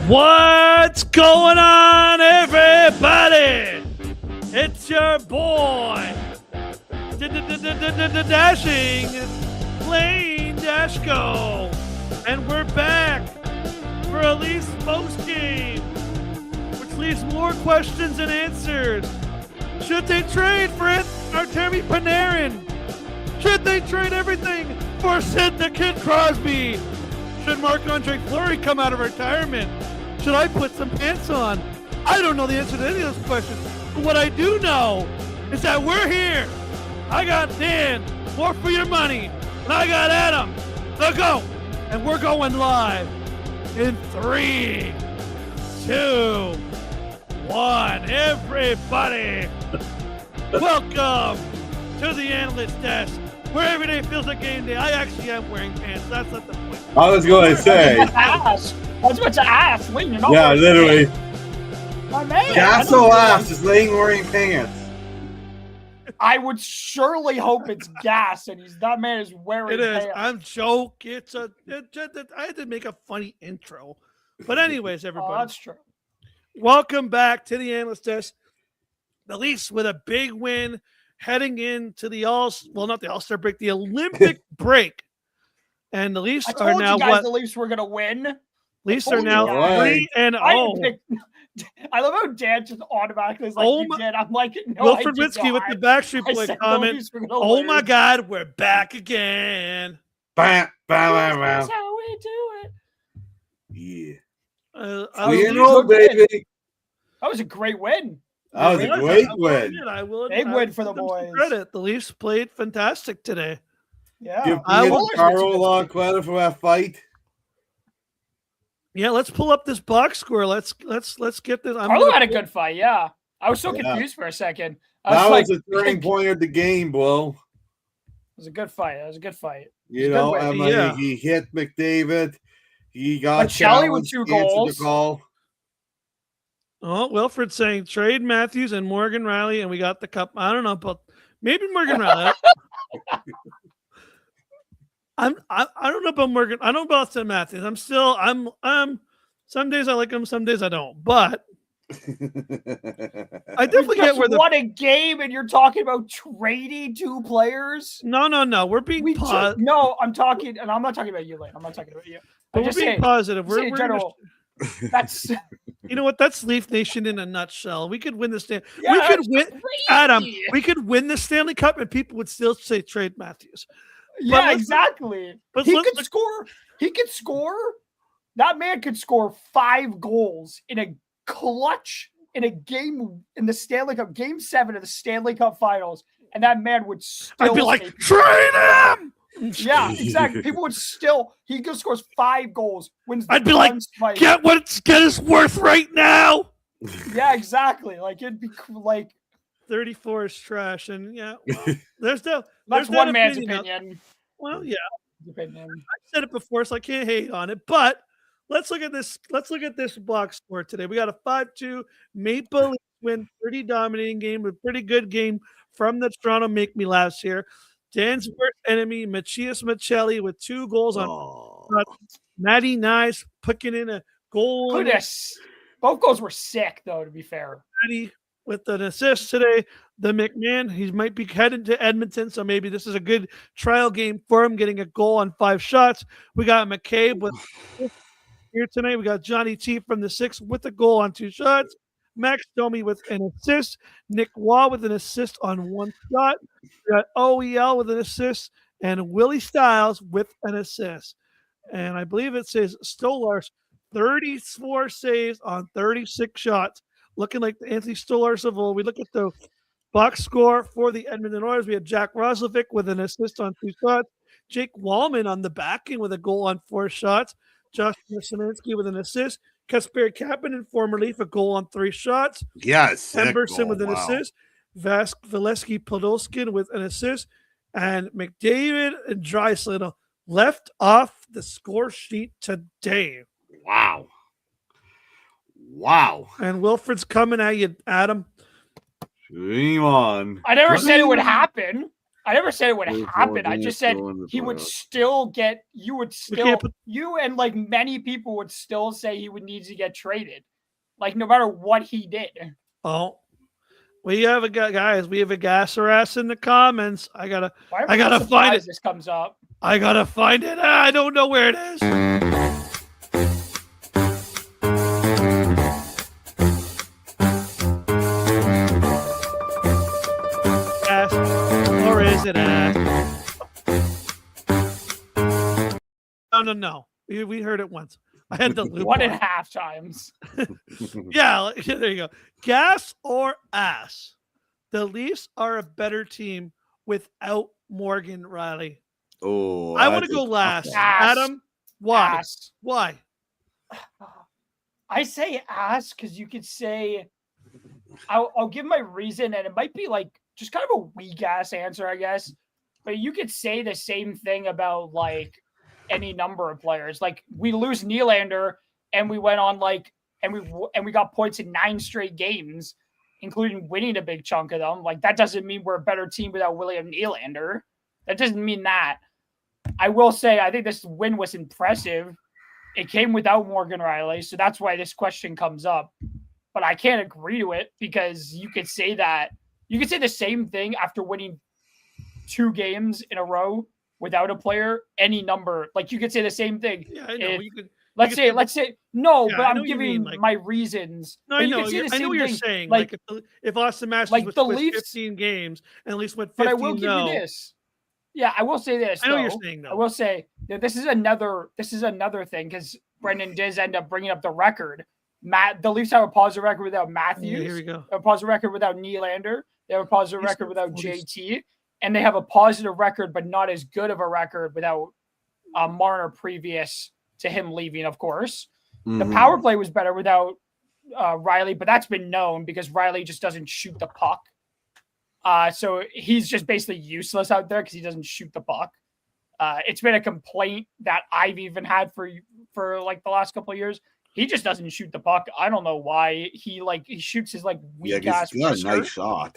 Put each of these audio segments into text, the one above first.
What's going on, everybody? It's your boy, Dashing Plain Dashko, and we're back for a Leafs post game, which leaves more questions than answers. Should they trade for Artemi Panarin? Should they trade everything for Sid the Kid Crosby? Should Marc-Andre Fleury come out of retirement? Should I put some pants on? I don't know the answer to any of those questions. But what I do know is that we're here. I got Dan, more for your money. And I got Adam, the GOAT. And we're going live in 3, 2, 1. Everybody, welcome to the Analyst Desk, where every day feels like game day. I actually am wearing pants. That's not the point. I was going to say. I was about to ask. Wait, you're not Yeah, literally. My man. Gasso ass is laying wearing pants. I would surely hope it's gas, and that man is wearing It is. pants. I'm joking. I had to make a funny intro. But anyways, everybody. Oh, that's true. Welcome back to the Analyst Desk. The Leafs with a big win heading into the not the All-Star break, the Olympic break. And the Leafs I told are now you guys what? the Leafs were going to win. Leafs are told you now guys. 3-0. I love how Dan just automatically is like, Oh you my- did. I'm like, no, Wilfred I did Witzke with not. the Backstreet I Boy said the comment. Leafs were gonna Oh lose. my God, we're back again. Bam, bam, bam, That's bam. how we do it. Yeah. I We will- know, 3-0, baby. That was a great win. That was a great win. I will Big I win will for the give them some boys. Credit. The Leafs played fantastic today. Yeah. Give I me will- Carl a lot of credit for that fight. Yeah, let's pull up this box score. Let's get this. Carlo had a good fight, yeah. I was so Yeah. confused for a second. That like, was a turning point of the game, bro. It was a good fight. It was a good fight. You Good know, win. and Yeah. he hit McDavid. He got Macelli with challenged, 2 answered goals. the call. Oh, Wilfred saying trade Matthews and Morgan Riley, and we got the cup. I don't know, but maybe Morgan Riley. I don't know about Morgan. I don't know about St. Matthews. I'm some days I like him, some days I don't. But I definitely get where won a game and you're talking about trading 2 players. no. We're being positive. No, I'm talking, and I'm not talking about you, Lane. I'm not talking about you. But I'm we're just being saying, positive. I'm saying in We're general. That's you know what? That's Leaf Nation in a nutshell. We could win the Stanley. yeah, we could that's win, crazy. Adam. We could win the Stanley Cup, and people would still say trade Matthews. Yeah, let's- exactly. but He let's- could score. He could score. That man could score 5 goals in a clutch in a game in the Stanley Cup, Game 7 of the Stanley Cup Finals, and that man would still. I'd be like, say- trade him. yeah, exactly. People would still. He just scores 5 goals. Wins. The I'd be like, Suns fight. get his worth right now. Yeah, exactly. Like it'd be like 34 is trash, and yeah, well, there's that's that one man's opinion. opinion. Well, yeah, Opinion. I said it before, so I can't hate on it. But let's look at this. Let's look at this box score today. We got a 5-2 Maple Leafs win, pretty dominating game, a pretty good game from the Toronto Make Me Laughs here. Dan's worst enemy, Macias Macelli, with 2 goals on Oh. Matty Nice, putting in a goal. Goodness. Both goals were sick, though. To be fair. Matty with an assist today. The McMahon, he might be headed to Edmonton, so maybe this is a good trial game for him, getting a goal on 5 shots. We got McCabe with here tonight. We got Johnny T from the 6 with a goal on 2 shots. Max Domi with an assist. Nick Waugh with an assist on 1 shot. We got OEL with an assist. And Willie Stiles with an assist. And I believe it says Stolarz 34 saves on 36 shots. Looking like the Anthony Stolarz of old. We look at the box score for the Edmonton Oilers. We had Jack Roslovic with an assist on 2 shots. Jake Wallman on the back end with a goal on 4 shots. Josh Szymanski with an assist. Kasperi Kapanen, former Leaf, a goal on 3 shots. Yes. Emberson with an assist. Vasilevsky Podolskin with an assist. And McDavid and Draisaitl left off the score sheet today. Wow. Wow. And Wilfred's coming at you, Adam. Dream on. I never said it would happen. I never said it would Three, four happen. I games just said still in the he would playoffs. still get. You would We can't still. put- You and like many people would still say he would need to get traded, like no matter what he did. Oh, we have a guys. We have a gasser ass in the comments. I gotta Why am I gotta not find it. surprised this comes up? I gotta find it. I don't know where it is. Ass, or is it ass? No. We heard it once. I had to loop One on. and a half times. Yeah, there you go. Gas or ass? The Leafs are a better team without Morgan Riley. Oh, I want to that's a go tough last. one. Ass. Adam, why? Ass. Why? I say ass because you could say. I'll give my reason, and it might be like just kind of a weak ass answer, I guess. But you could say the same thing about like any number of players. Like we lose Nylander, and we went on like and we got points in 9 straight games, including winning a big chunk of them. Like that doesn't mean we're a better team without William Nylander. That doesn't mean that. I will say I think this win was impressive. It came without Morgan Riley, so that's why this question comes up. But I can't agree to it because you could say that. You could say the same thing after winning 2 games in a row without a player, any number. Like you could say the same thing. Yeah, I know. If, You could. let's say no, Yeah, but I I'm know what you giving mean, like- my reasons. No, But I you know. could say the I know same what you're thing, saying. like if Austin Matthews like was the was Leafs- 15 games and at least went 15, but I will give you this. Yeah, I will say this. I know what though. you're saying, though. I will say that this is another thing because Brendan does end up bringing up the record. The Leafs have a positive record without Matthews. Yeah, here we go. A positive record without Nylander. They have a positive He's record got without 40. JT, and they have a positive record, but not as good of a record without Marner previous to him leaving. Of course, the power play was better without Riley, but that's been known because Riley just doesn't shoot the puck. So he's just basically useless out there because he doesn't shoot the puck. It's been a complaint that I've even had for like the last couple of years. He just doesn't shoot the puck. I don't know why. He shoots his like weak ass. He's got a nice shot.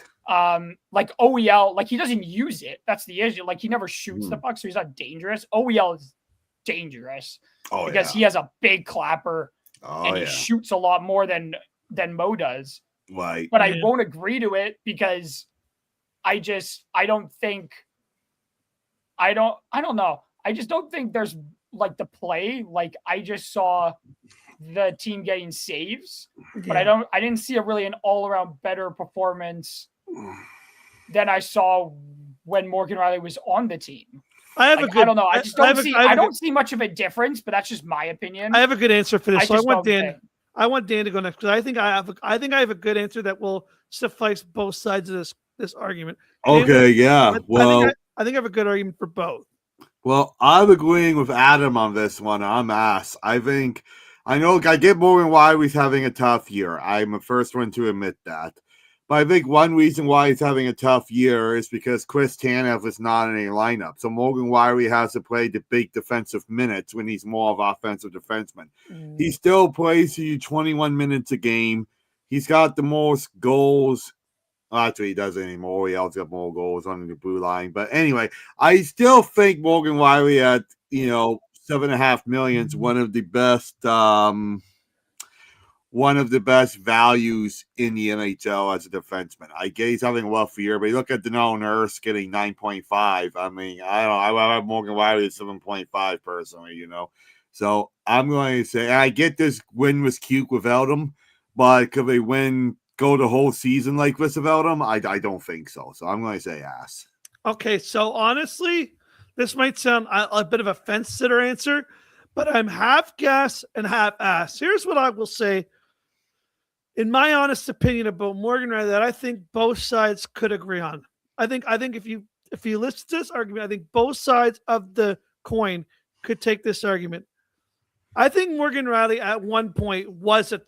Like OEL, like he doesn't use it. That's the issue. Like he never shoots the puck, so he's not dangerous. OEL is dangerous because he has a big clapper and he shoots a lot more than Mo does. Right. But I won't agree to it because I don't know. I just don't think there's like the play. Like I just saw the team getting saves, but I didn't see an all around better performance than I saw when Morgan Riley was on the team. I don't know. I don't see much of a difference, but that's just my opinion. I have a good answer for this. So I want Dan to go next because I think I have a good answer that will suffice both sides of this argument. Okay, yeah. Well, I think I have a good argument for both. Well, I'm agreeing with Adam on this one. I'm ass. I get Morgan Riley's having a tough year. I'm the first one to admit that. But I think one reason why he's having a tough year is because Chris Tanev is not in a lineup. So Morgan Riley has to play the big defensive minutes when he's more of an offensive defenseman. He still plays you 21 minutes a game. He's got the most goals. Well, actually, he doesn't anymore. He also got more goals on the blue line. But anyway, I still think Morgan Riley at, $7.5 million is one of the best values in the NHL as a defenseman. I get he's having a rough year, but you look at Dano Nurse getting 9.5. I mean, I have Morgan Riley at 7.5 personally, So I'm going to say, I get this win was cute without him, but could they go the whole season like this without him? I don't think so. So I'm going to say ass. Okay, so honestly, this might sound a bit of a fence-sitter answer, but I'm half gas and half ass. Here's what I will say. In my honest opinion about Morgan Riley, that I think both sides could agree on. I think if you listen to this argument, I think both sides of the coin could take this argument. I think Morgan Riley at one point was a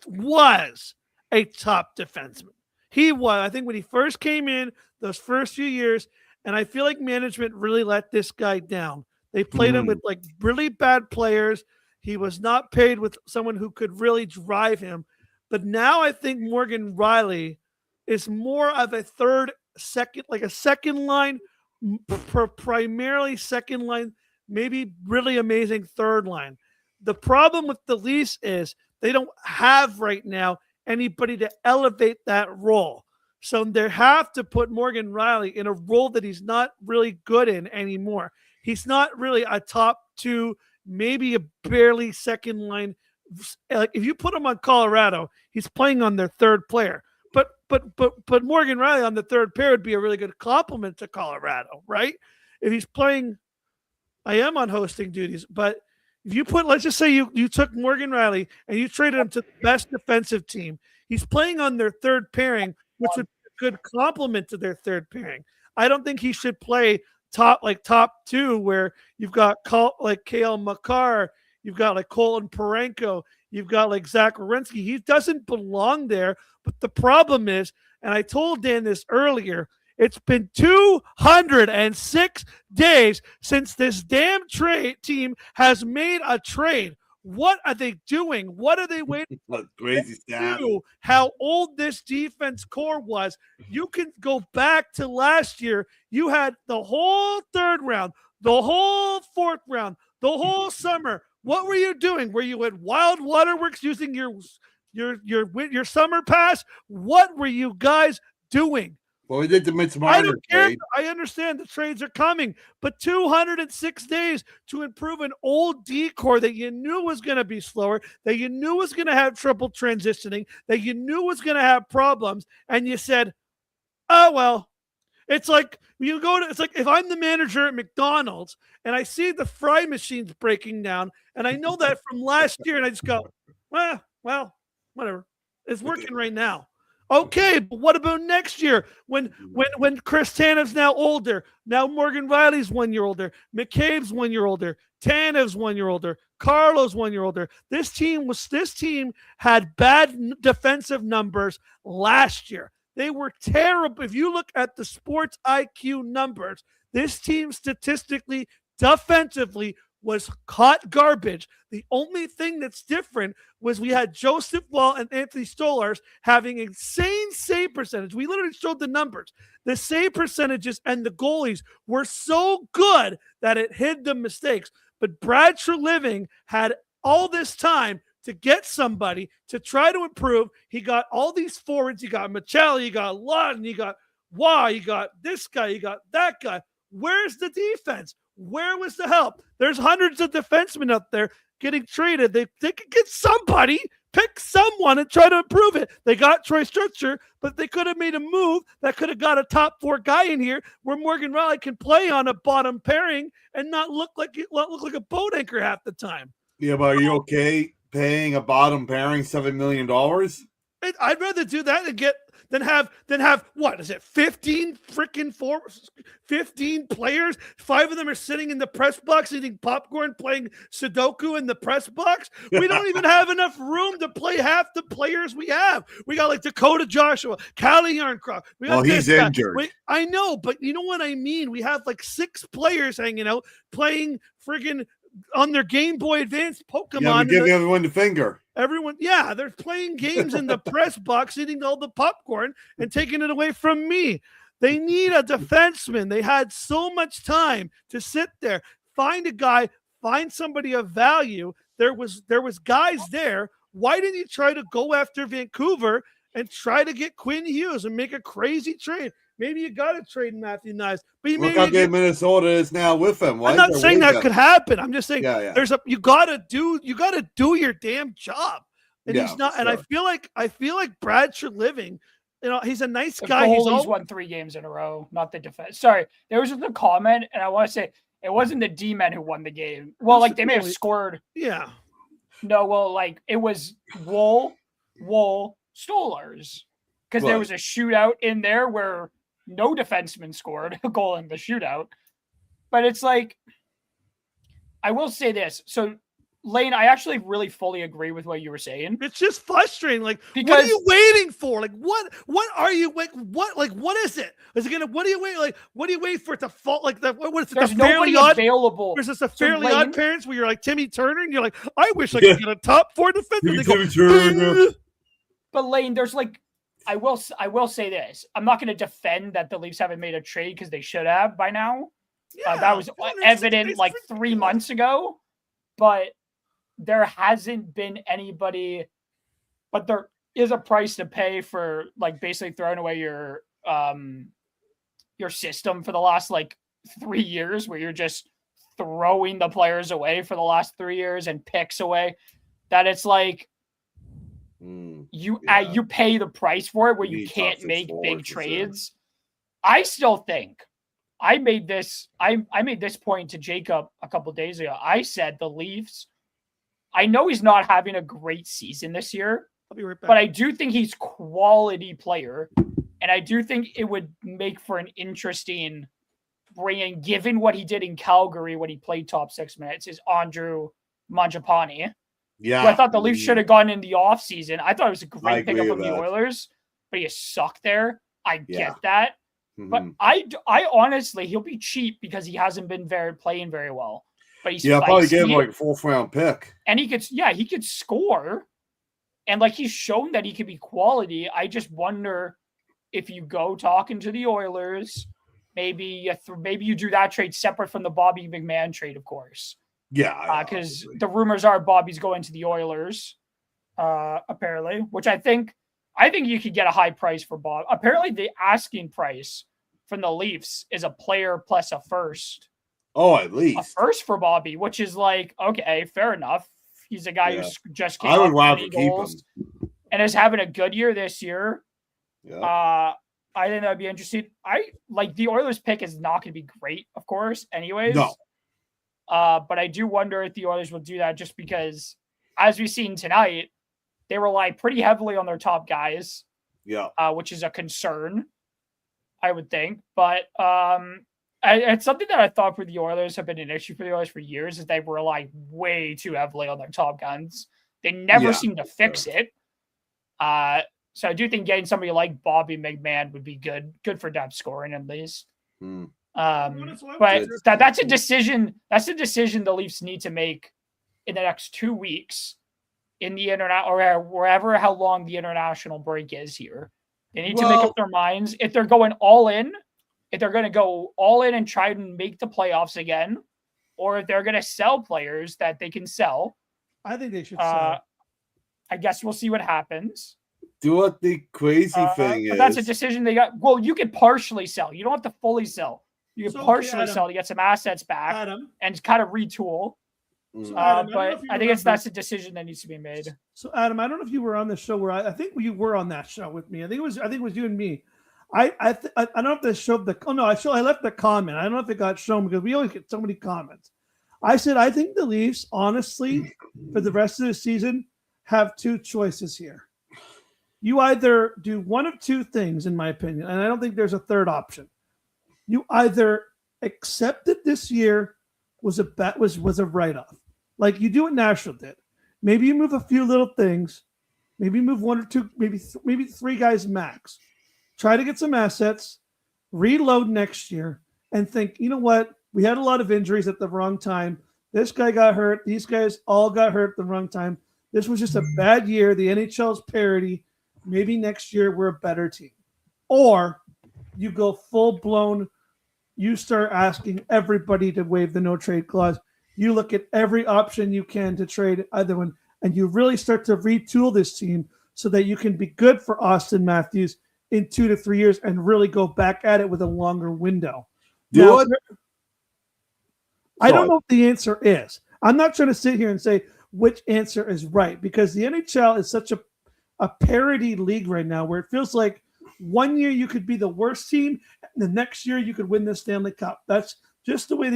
top defenseman. He was. I think when he first came in, those first few years, and I feel like management really let this guy down. They played him with like really bad players. He was not paid with someone who could really drive him. But now I think Morgan Riley is more of a second line, primarily second line, maybe really amazing third line. The problem with the Leafs is they don't have right now anybody to elevate that role. So they have to put Morgan Riley in a role that he's not really good in anymore. He's not really a top two, maybe a barely second line. Like if you put him on Colorado, he's playing on their third player. But Morgan Riley on the third pair would be a really good compliment to Colorado, right? If he's playing, I am on hosting duties, but if you put, let's just say you took Morgan Riley and you traded him to the best defensive team, he's playing on their third pairing, which would be a good compliment to their third pairing. I don't think he should play top two where you've got like Kale McCarr, you've got like Colin Parenko, you've got like Zach Werenski. He doesn't belong there. But the problem is, and I told Dan this earlier, it's been 206 days since this damn team has made a trade. What are they doing? What are they waiting for? Crazy stat. How old this defense core was. You can go back to last year. You had the whole third round, the whole fourth round, the whole summer. What were you doing? Were you at Wild Waterworks using your summer pass? What were you guys doing? Well, we did the Mitch I Marner don't care. trade. I understand the trades are coming, but 206 days to improve an old D-core that you knew was going to be slower, that you knew was going to have trouble transitioning, that you knew was going to have problems, and you said, oh, well. It's like it's like if I'm the manager at McDonald's and I see the fry machines breaking down, and I know that from last year, and I just go, well, whatever. It's working right now. Okay, but what about next year when Chris Tanev's now older? Now Morgan Riley's 1 year older, McCabe's 1 year older, Tanev's 1 year older, Carlo's 1 year older. This team had bad defensive numbers last year. They were terrible. If you look at the sports IQ numbers, this team statistically, defensively, was hot garbage. The only thing that's different was we had Joseph Wall and Anthony Stolarz having insane save percentage. We literally showed the numbers. The save percentages and the goalies were so good that it hid the mistakes. But Brad Treliving had all this time to get somebody to try to improve. He got all these forwards. You got Michelli, you got Lawton, you got Waugh, you got this guy, you got that guy. Where's the defense? Where was the help? There's hundreds of defensemen out there getting traded. They could get somebody, pick someone and try to improve it. They got Troy Stutcher, but they could have made a move that could have got a top four guy in here where Morgan Riley can play on a bottom pairing and not look like a boat anchor half the time. Yeah, but are you okay paying a bottom pairing $7 million? I'd rather do that than have what is it? 15 players. 5 of them are sitting in the press box eating popcorn, playing Sudoku in the press box. We don't even have enough room to play half the players we have. We got like Dakota Joshua, Callie Yarncroft. Well, he's injured. I know, but you know what I mean? We have like 6 players hanging out playing friggin' on their Game Boy Advance Pokemon. Yeah, we give everyone the finger. Everyone, yeah, they're playing games in the press box, eating all the popcorn and taking it away from me. They need a defenseman. They had so much time to sit there, find a guy, find somebody of value. There was guys there. Why didn't you try to go after Vancouver and try to get Quinn Hughes and make a crazy trade? Maybe you got to trade Matthew Knies. But look how good Minnesota is now with him. I'm not saying that could happen. I'm just saying there's you got to do your damn job. And he's not. And I feel like Brad Treliving, he's a nice guy. He's won 3 games in a row, not the defense. Sorry, there was just a comment, and I want to say it wasn't the D-men who won the game. Well, like they may have scored. Yeah. No, well, like it was Wool, Stolarz, because there was a shootout in there where no defenseman scored a goal in the shootout. But it's like, I will say this. So, Lane, I actually really fully agree with what you were saying. It's just frustrating. Like, what are you waiting for? Like, what are you waiting? What is it? Is it gonna? What are you waiting? Like, what do you wait for it to fall? Like, what is it? There's nobody available. Is this a Fairly Odd Parents where you're like Timmy Turner and you're like, I wish I could get a top 4 defenseman. Timmy Turner. But Lane, there's like I will say this. I'm not going to defend that the Leafs haven't made a trade because they should have by now. That was evident like 3 months ago, but there hasn't been anybody. But there is a price to pay for like basically throwing away your system for the last like 3 years, where you're just throwing the players away for the last 3 years and picks away. That it's like you pay the price for it, where you can't make big trades. I still think I made this point to Jacob a couple of days ago. I said the Leafs. I know he's not having a great season this year. I'll be right back. But I do think he's quality player, and I do think it would make for an interesting bringing, given what he did in Calgary when he played top 6 minutes, is Andrew Mangiapane. Yeah. Who I thought the Leafs should have gone in the offseason. I thought it was a great pickup from the Oilers, but he sucked there. I get that. But I honestly, he'll be cheap because he hasn't been playing very well. But he's probably give him like a 4th round pick. And he could score. And like he's shown that he could be quality. I just wonder if you go talking to the Oilers, maybe you do that trade separate from the Bobby McMahon trade, of course. Yeah, because the rumors are Bobby's going to the Oilers, apparently. Which I think you could get a high price for Bob. Apparently, the asking price from the Leafs is a player plus a first. Oh, at least a first for Bobby, which is like okay, fair enough. He's a guy who's just came I would off rather 20 keep goals him and is having a good year this year. Yeah. I think that'd be interesting. I like the Oilers pick is not going to be great, of course, anyways. No. But I do wonder if the Oilers will do that just because, as we've seen tonight, they rely pretty heavily on their top guys. Yeah. Which is a concern, I would think. But it's something that I thought for the Oilers have been an issue for the Oilers for years is they rely way too heavily on their top guns. They never seem to fix it. So I do think getting somebody like Bobby McMahon would be good for depth scoring at least. But that's a decision. That's a decision the Leafs need to make in the next 2 weeks in the internet or wherever how long the international break is here. They need to make up their minds if they're going all in. If they're going to go all in and try and make the playoffs again, or if they're going to sell players that they can sell. I think they should sell. I guess we'll see what happens. Do what the crazy thing is. That's a decision they got. Well, you could partially sell. You don't have to fully sell. You can partially sell to get some assets back and kind of retool. So Adam, but I think that's a decision that needs to be made. So Adam, I don't know if you were on the show where I think you were on that show with me. I think it was you and me. I don't know if they showed the. Oh no, I left the comment. I don't know if it got shown because we always get so many comments. I said I think the Leafs, honestly, for the rest of the season, have 2 choices here. You either do one of 2 things, in my opinion, and I don't think there's a third option. You either accept that this year was a write-off, like you do what Nashville did. Maybe you move a few little things, maybe move 1 or 2, maybe 3 guys max. Try to get some assets, reload next year, and think, you know what? We had a lot of injuries at the wrong time. This guy got hurt. These guys all got hurt at the wrong time. This was just a bad year. The NHL's parity. Maybe next year we're a better team. Or you go full-blown, you start asking everybody to waive the no-trade clause. You look at every option you can to trade either one, and you really start to retool this team so that you can be good for Austin Matthews in 2 to 3 years and really go back at it with a longer window. I don't know what the answer is. I'm not trying to sit here and say which answer is right because the NHL is such a parity league right now where it feels like 1 year you could be the worst team and the next year you could win the Stanley Cup. That's just the way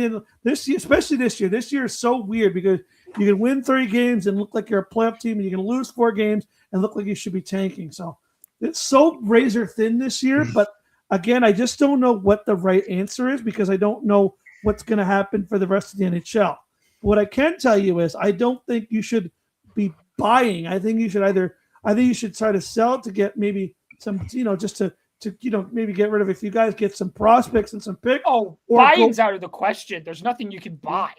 this year, especially this year. This year is so weird because you can win 30 games and look like you're a playoff team and you can lose 4 games and look like you should be tanking. So it's so razor thin this year, but again, I just don't know what the right answer is because I don't know what's going to happen for the rest of the NHL. What I can tell you is I don't think you should be buying. I think you should try to sell to get maybe some, just to maybe get rid of a few guys, get some prospects and some picks. Oh, buying's out of the question. There's nothing you can buy.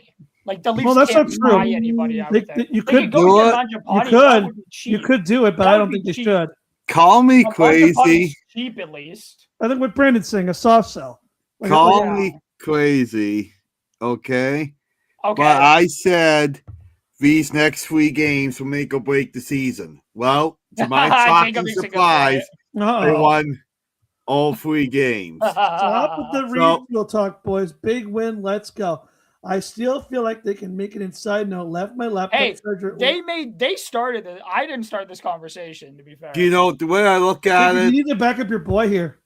Like the Leafs can't buy anybody out there. You could do it. You could do it, but I don't think they should. Call me A bunch of crazy. punts cheap at least. I think what Brandon's saying, a soft sell. Call Yeah. me crazy. Okay. Okay. But I said these next 3 games will make or break the season. Well, to my shocking Jacob used to go surprise, they Uh-oh. won all 3 games. Stop with the So- refuel talk, boys. Big win. Let's go. I still feel like they can make it inside note. Left my laptop Hey, charger. they started it. I didn't start this conversation, to be fair. Do you know the way I look at You it? need to back up your boy here.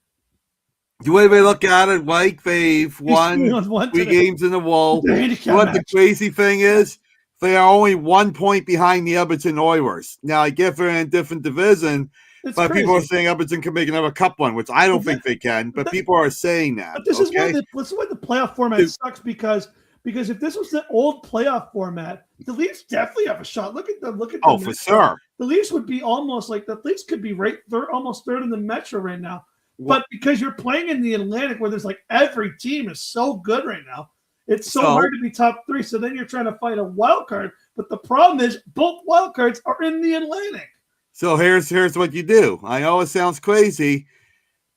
The way we look at it, Mike, they've He's won on one 3 today. games in a row. The handicap What the match. crazy thing is, they are only 1 point behind the Edmonton Oilers. Now, I get they're in a different division, It's but crazy. people are saying Edmonton can make another cup one, which I don't think they can, but people are saying that. But this is why okay? the playoff format sucks because if this was the old playoff format, the Leafs definitely have a shot. Look at them. Oh, for sure. The Leafs would be almost like the Leafs could be right third, almost third in the Metro right now. Well- But because you're playing in the Atlantic, where there's like every team is so good right now, it's so So- hard to be top 3. So then you're trying to fight a wild card. But the problem is both wild cards are in the Atlantic. So here's what you do. I know it sounds crazy,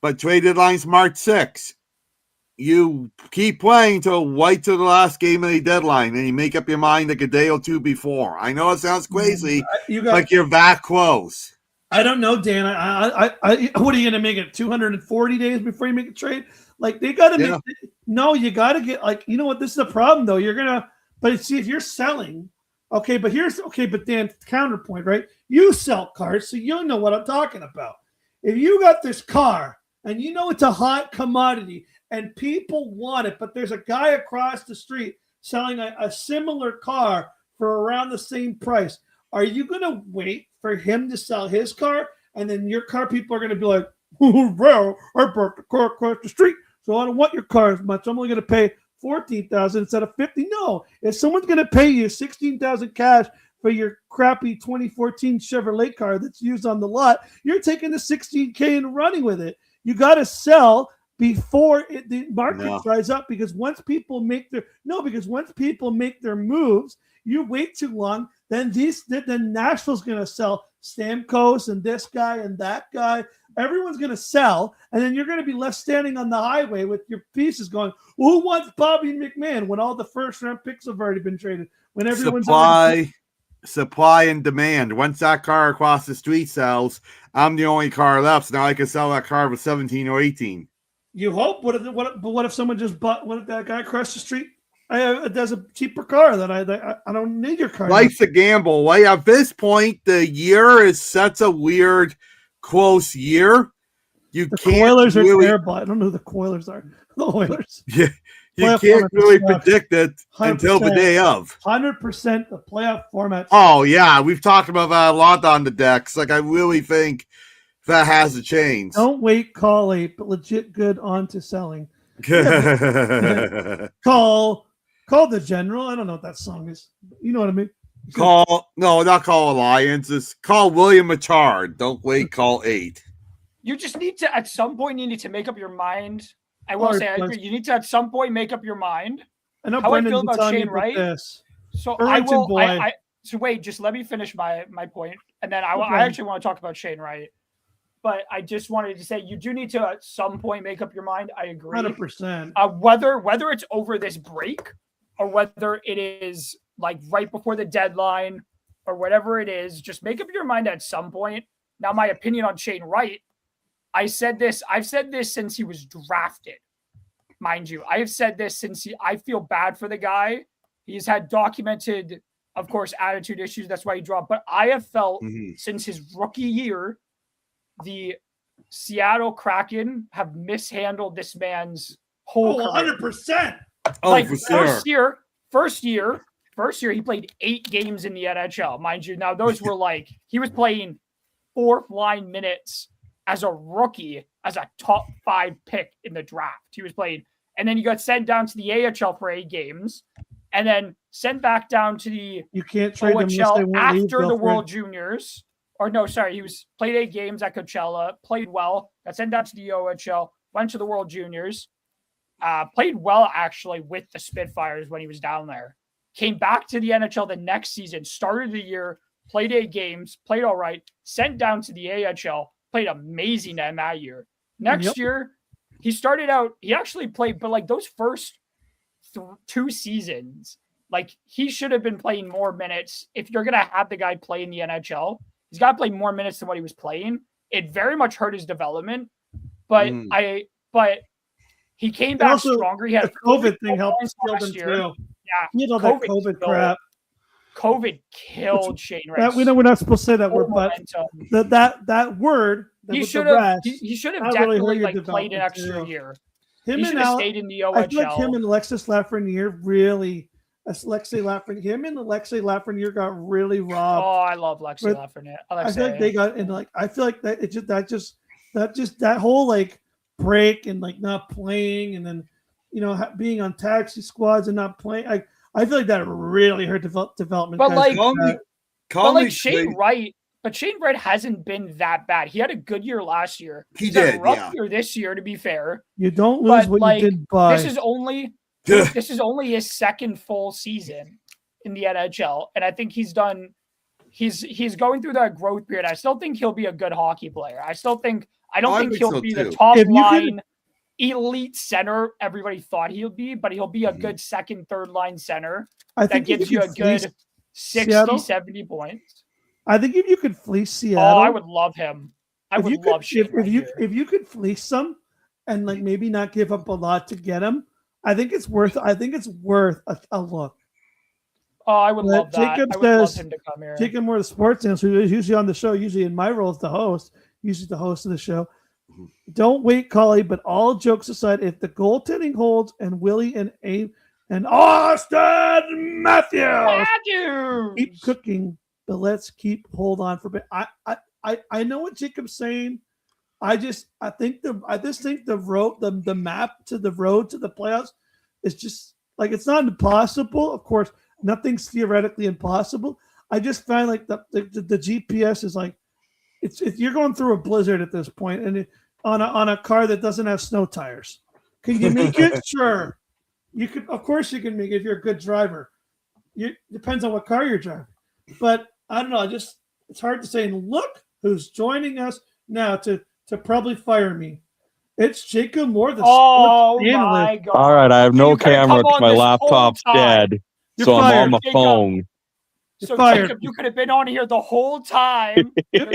but trade deadline's March 6th. You keep playing till right to the last game of the deadline, and you make up your mind like a day or 2 before. I know it sounds crazy, You got. like you're that close. I don't know, Dan. I what are you going to make it? 240 days before you make a trade? Like they got to Yeah. make. No, you got to get like you know what? This is the problem though. You're gonna, but see if you're selling. Okay, but Dan, counterpoint, right? You sell cars, so you know what I'm talking about. If you got this car and you know it's a hot commodity and people want it, but there's a guy across the street selling a similar car for around the same price, are you going to wait for him to sell his car? And then your car people are going to be like, oh, well, I brought the car across the street, so I don't want your car as much. I'm only going to pay $14,000 instead of $50,000. No, if someone's going to pay you $16,000 cash for your crappy 2014 Chevrolet car that's used on the lot, you're taking the $16K and running with it. You got to sell before the market dries up, because once people make their moves, you wait too long, then Nashville's going to sell Stamkos and this guy and that guy. Everyone's going to sell, and then you're going to be left standing on the highway with your pieces going, who wants Bobby McMahon when all the first-round picks have already been traded? When everyone's supply and demand. Once that car across the street sells, I'm the only car left, so now I can sell that car for 17 or 18. You hope. What if someone just bought? What if that guy across the street does a cheaper car that I don't need your car? Life's a gamble. Like at this point, the year is such a weird, close year. The can't Oilers are really, terrible. I don't know who the Oilers are. The Oilers. Yeah, you Playoff can't format really sucks. predict it until the day of. 100% the playoff format. Oh yeah, we've talked about that a lot on the decks. Like I really think that has to change. Don't wait, call late, but legit good on to selling. Call the general. I don't know what that song is. You know what I mean? Not call Alliance. It's call William Machard. Don't wait, call 8. You just need to, at some point, you need to make up your mind. I will say, I agree. You need to, at some point, make up your mind. I know how I feel Brendan's about telling Shane me Wright. this. So Burlington I will. boy. So wait, just let me finish my point, and then I Okay. actually want to talk about Shane Wright. But I just wanted to say you do need to at some point make up your mind. I agree. 100%. Whether it's over this break or whether it is like right before the deadline or whatever it is, just make up your mind at some point. Now, my opinion on Shane Wright, I've said this since he was drafted. Mind you, I have said this since I feel bad for the guy. He's had documented, of course, attitude issues. That's why he dropped. But I have felt since his rookie year, the Seattle Kraken have mishandled this man's whole career. 100%. Oh, like for sure. First year, he played 8 games in the NHL, mind you. Now those were like he was playing 4th line minutes as a rookie, as a top 5 pick in the draft. He was playing, and then he got sent down to the AHL for 8 games, and then sent back down to the You can't trade them unless they OHL won't leave, after the girlfriend. World Juniors. Or no, sorry, he was played 8 games at Coachella, played well, got sent down to the OHL, went to the World Juniors, played well actually with the Spitfires when he was down there. Came back to the NHL the next season, started the year, played 8 games, played all right, sent down to the AHL, played amazing in that year. Next year, he started out. He actually played, but like those first 2 seasons, like he should have been playing more minutes. If you're gonna have the guy play in the NHL, he's got to play more minutes than what he was playing. It very much hurt his development, but he came back stronger. He had the COVID thing helped last him year. too. Yeah, he had all that COVID crap. COVID killed Shane Wright. We know we're not supposed to say that word, but that word. He should have. He should have definitely like played an extra year. He should have stayed in the OHL. I feel like him and Alexis Lafreniere really. Alexei Lafreniere got really robbed. Oh, I love Alexei Lafreniere. I feel like they got and like I feel like that that whole like break and like not playing and then being on taxi squads and not playing. I feel like that really hurt development. But Shane Wright. But Shane Wright hasn't been that bad. He had a good year last year. He did a rough year this year, to be fair. You don't lose what you did by. This is only his second full season in the NHL, and I think he's going through that growth period. I still think he'll be a good hockey player. I don't think he'll be the top line elite center everybody thought he'll be, but he'll be a good second, third line center that gives you a good 60, 70 points. I think if you could fleece Seattle, I would love him. I would love Shane if you could fleece them and like maybe not give up a lot to get him. I think it's worth a look. Oh, I would love that. Jacob love him to come here. Jacob Moore, the sports analyst, who is usually on the show, usually in my role as the host, usually the host of the show. Don't wait, Collie, but all jokes aside, if the goaltending holds and Willie and Abe and Austin Matthews keep cooking, but let's hold on for a bit. I know what Jacob's saying. I just think the map to the road to the playoffs is just like it's not impossible. Of course, nothing's theoretically impossible. I just find like the GPS is like it's you're going through a blizzard at this point, and on a car that doesn't have snow tires. Can you make it? Sure, you could. Of course, you can make it if you're a good driver. Depends on what car you're driving, but I don't know. It's hard to say. And look who's joining us now to probably fire me. It's Jacob Moore, the sports analyst. God. All right, I have no camera because my laptop's dead, so I'm on the phone. So Jacob, you could have been on here the whole time. You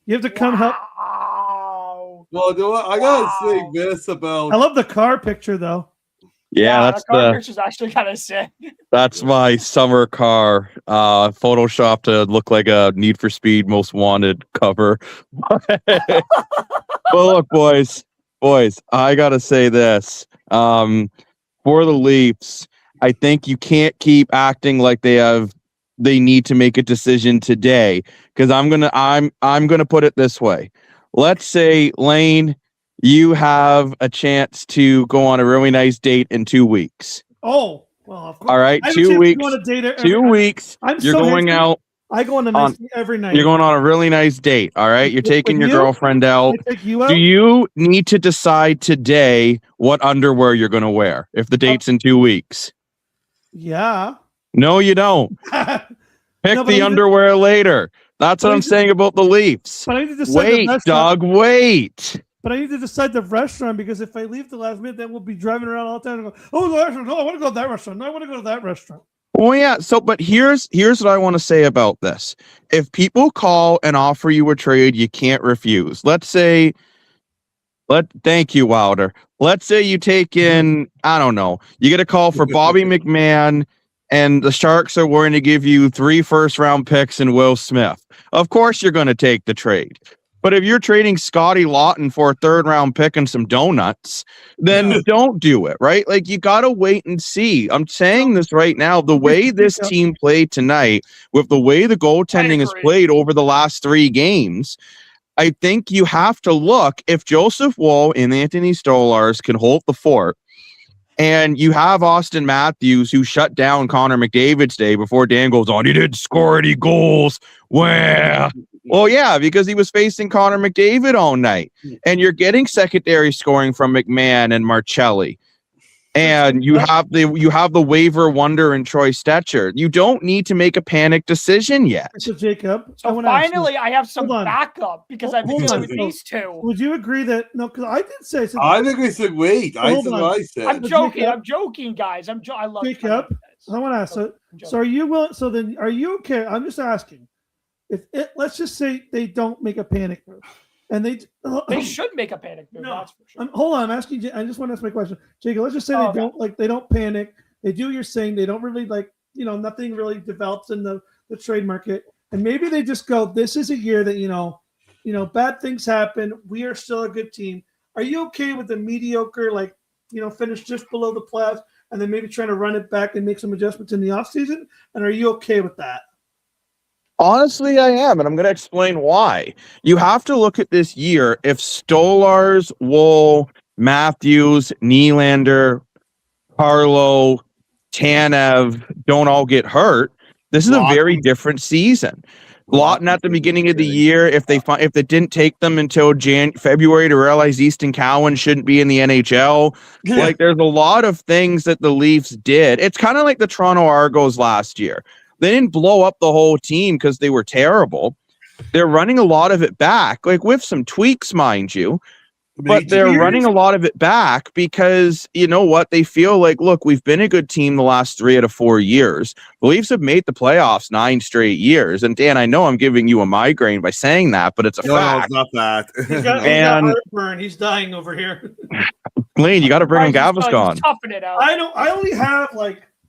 have to come help. Well, I gotta say this about. I love the car picture though. Yeah, that's car picture's actually kind of sick. That's my summer car, Photoshop to look like a Need for Speed Most Wanted cover. But look, boys, I gotta say this. For the Leafs, I think you can't keep acting like they need to make a decision today. Because I'm gonna put it this way. Let's say, Lane, you have a chance to go on a really nice date in 2 weeks. Oh, well, of course. All right, 2 weeks. 2 weeks. You're going out. I go on a nice date every night. You're going on a really nice date. All right, you're taking your girlfriend out. Take you out. Do you need to decide today what underwear you're going to wear if the date's in 2 weeks? Yeah. No, you don't. Pick the underwear later. That's what I'm saying about the Leafs. But I need to decide wait, dog, wait. But I need to decide the restaurant because if I leave the last minute, then we'll be driving around all the time and go, oh, the restaurant. No, I want to go to that restaurant. No, I want to go to that restaurant. Well, yeah. So, but here's what I want to say about this. If people call and offer you a trade, you can't refuse. Thank you, Wilder. Let's say you take in, I don't know, you get a call for Bobby McMahon and the Sharks are willing to give you 3 first-round picks and Will Smith. Of course you're going to take the trade. But if you're trading Scotty Lawton for a 3rd-round pick and some donuts, then don't do it, right? Like, you got to wait and see. I'm saying this right now. The way this team played tonight, with the way the goaltending is played over the last 3 games, I think you have to look if Joseph Woll and Anthony Stolarz can hold the fort, and you have Austin Matthews, who shut down Connor McDavid's day before Dan goes on, he didn't score any goals. Well, yeah, because he was facing Connor McDavid all night. And you're getting secondary scoring from McMahon and Marcelli. And you have the waiver wonder in Troy Stetcher. You don't need to make a panic decision yet. So Jacob, So finally, I have some Hold on. backup because I've been Hold dealing on. with these two. would you agree that no? Because I did say something. I think we should wait. I Hold said on. what I said. I'm But joking. Jacob- I'm joking, guys. I love Jacob, I want to ask. So are you willing? So then, are you okay? I'm just asking. Let's just say they don't make a panic move, and They should make a panic move. No. That's for sure. hold on. I'm asking. I just want to ask my question, Jacob. Let's just say Okay. they don't panic. They do what you're saying. They don't really nothing really develops in the trade market, and maybe they just go. This is a year that bad things happen. We are still a good team. Are you okay with the mediocre, finish just below the playoffs, and then maybe trying to run it back and make some adjustments in the offseason? And are you okay with that? Honestly, I am, and I'm going to explain why. You have to look at this year. If Stolars, Wool, Matthews, Nylander, Carlo, Tanev don't all get hurt, this is a very different season. Lawton at the beginning of the year, if they didn't take them until February to realize Easton Cowan shouldn't be in the NHL, like there's a lot of things that the Leafs did. It's kind of like the Toronto Argos last year. They didn't blow up the whole team because they were terrible. They're running a lot of it back, like with some tweaks, mind you. But they're running a lot of it back because, you know what, they feel like, look, we've been a good team the last 3 out of 4 years. The Leafs have made the playoffs 9 straight years. And Dan, I know I'm giving you a migraine by saying that, but it's a fact. No, it's not that. He's got heartburn. He's dying over here. Lane, you got to bring him Gaviscon. Toughing it out. I only have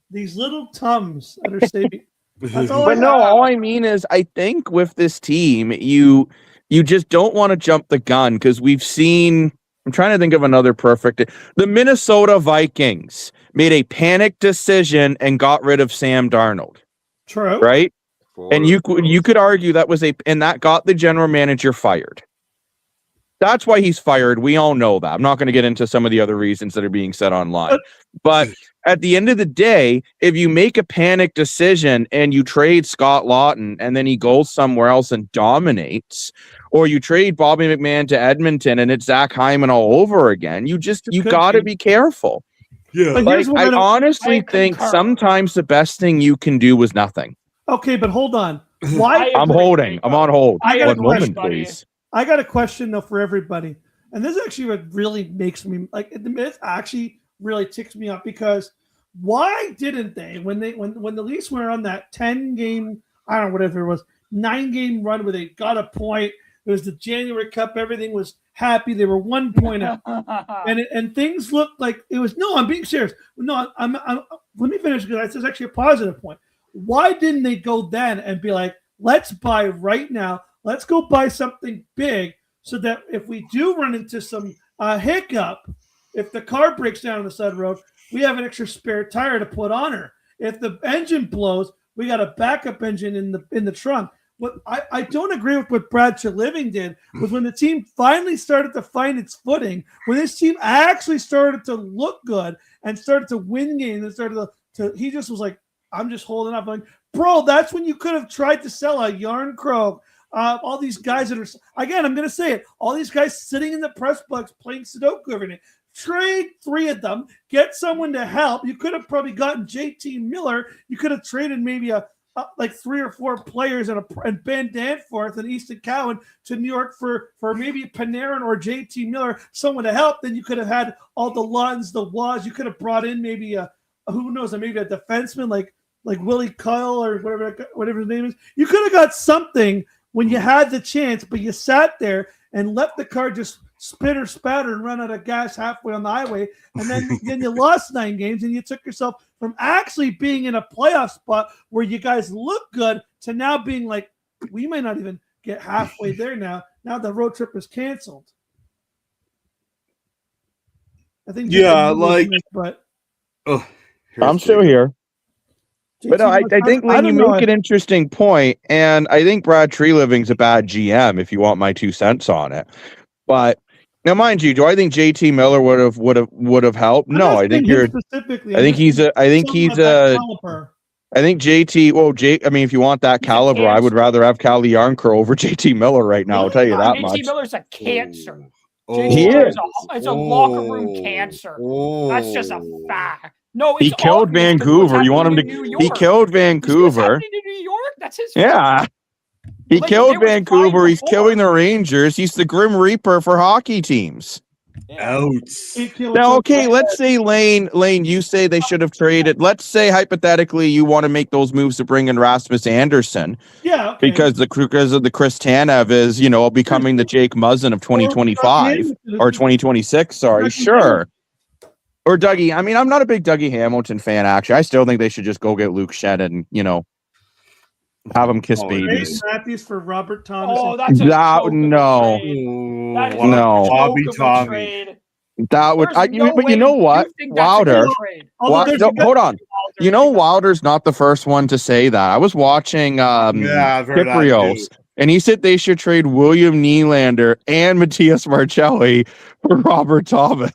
these little Tums that are staying. That's all But no, all I mean is I think with this team, you just don't want to jump the gun because we've seen, I'm trying to think of another perfect. The Minnesota Vikings made a panic decision and got rid of Sam Darnold. True. Right? And you could argue that and that got the general manager fired. That's why he's fired. We all know that. I'm not going to get into some of the other reasons that are being said online. But at the end of the day, if you make a panic decision and you trade Scott Lawton and then he goes somewhere else and dominates, or you trade Bobby McMahon to Edmonton and it's Zach Hyman all over again, you got to be careful. Yeah. But I honestly think sometimes the best thing you can do was nothing. Okay, but hold on. Why? I'm holding. I'm on hold. I got a One moment, question, please. I got a question though for everybody, and this is actually what really makes me it actually really ticks me off because why didn't they when the Leafs were on that 10-game, I don't know, whatever it was, 9-game run where they got a point, it was the January Cup, everything was happy, they were 1 point up, and things looked like it was. No, I'm being serious. No, I'm let me finish because this is actually a positive point. Why didn't they go then and be like, let's buy right now? Let's go buy something big so that if we do run into some hiccup, if the car breaks down on the side of the road, we have an extra spare tire to put on her. If the engine blows, we got a backup engine in the trunk. What I don't agree with what Brad Treliving did was when the team finally started to find its footing, when this team actually started to look good and started to win games and started to he just was like, I'm just holding up. Like, bro, that's when you could have tried to sell a Yarn Crow. All these guys that are, again, I'm going to say it, all these guys sitting in the press box playing Sudoku every night. Trade 3 of them, get someone to help. You could have probably gotten JT Miller. You could have traded maybe like 3 or 4 players and Ben Danforth and Easton Cowan to New York for maybe Panarin or JT Miller, someone to help. Then you could have had all the Luns, the Was. You could have brought in maybe who knows, maybe a defenseman like Willie Kyle or whatever his name is. You could have got something when you had the chance, but you sat there and let the car just spitter, spatter, and run out of gas halfway on the highway. And then you lost 9 games and you took yourself from actually being in a playoff spot where you guys look good to now being like, we might not even get halfway there now. Now the road trip is canceled. I think. Yeah, but I'm still here. But no, I think Lynn, you make an interesting point, and I think Brad Treliving's a bad GM. If you want my 2 cents on it, but now, mind you, do I think JT Miller would have helped? No, I think you're. I think he's a. I think JT. Well, I mean, if you want that caliber, I would rather have Calle Yarncrow over JT Miller right now. I'll tell you that much. JT Miller's a cancer. Jake He Squires is a locker room cancer. That's just a fact. No, it's He killed obvious 'cause what's Vancouver. You want him happening in to? New He York. killed What's Vancouver. happening in New York? That's his fault. Yeah. He Like, killed they were fine Vancouver. He's before. killing the Rangers. He's the Grim Reaper for hockey teams. Yeah. Ouch. Now, okay, let's say Lane, you say they should have traded. Let's say hypothetically you want to make those moves to bring in Rasmus Anderson Yeah, okay. because of the Chris Tanev is, becoming the Jake Muzzin of 2025 or 2026. Sorry, sure. Or Dougie. I mean, I'm not a big Dougie Hamilton fan, actually. I still think they should just go get Luke Shannon and, have him kiss babies. Matthews for Robert Thomas. Oh, that's a joke of a trade. That is No. a Bobby joke of a Tommy. trade. That would, There's no but you way know what, you think that's a Wilder. good trade. Hold on. You know, Wilder's not the first one to say that. I was watching I've heard that Kyprios, too. and he said they should trade William Nylander and Matthias Marcelli for Robert Thomas.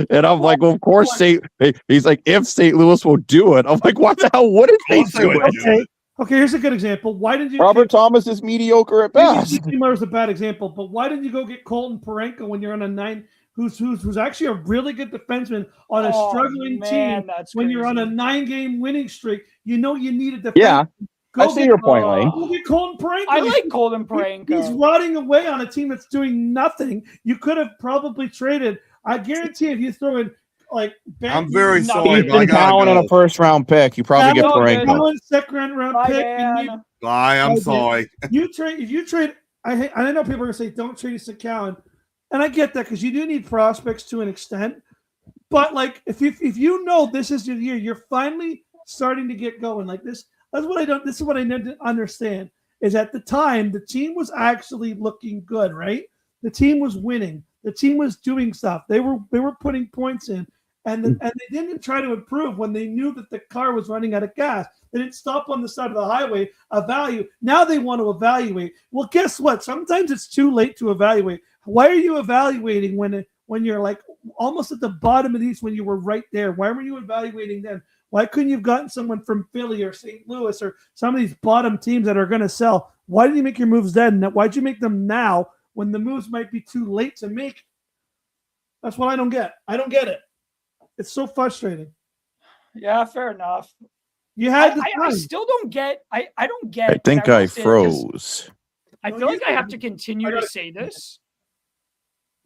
And I'm like, well, of course, he's like, if St. Louis will do it. I'm like, why the hell wouldn't they do it? Okay, here's a good example. Why did you? Robert Thomas is mediocre at best. Is a bad example, but why didn't you go get Colton Parenko when you're on a 9? Who's actually a really good defenseman on a struggling team? When you're on a 9-game winning streak, you needed defense. Yeah, I see your point, Lane. Go get Colton Parenko. I like Colton Parenko. He's rotting away on a team that's doing nothing. You could have probably traded. I guarantee if you throw in I'm very sorry, but I Ethan Cowan and a first-round pick, you probably get Parenko. Second-round pick. Bye. I'm sorry. If you trade, I know people are gonna say don't trade Ethan Cowan, and I get that because you do need prospects to an extent. But if you know this is your year, you're finally starting to get going like this. That's what I don't. This is what I need to understand. Is at the time the team was actually looking good, right? The team was winning. The team was doing stuff. They were putting points in, and they didn't try to improve when they knew that the car was running out of gas. They didn't stop on the side of the highway, evaluate. Now they want to evaluate. Well, guess what? Sometimes it's too late to evaluate. Why are you evaluating when you're almost at the bottom of these when you were right there? Why were you evaluating then? Why couldn't you have gotten someone from Philly or St. Louis or some of these bottom teams that are going to sell? Why did you make your moves then? Why'd you make them now when the moves might be too late to make? That's what I don't get. I don't get it. It's so frustrating. Yeah, fair enough. You had I still don't get. I don't get. I think I froze. I feel like I have to continue to say this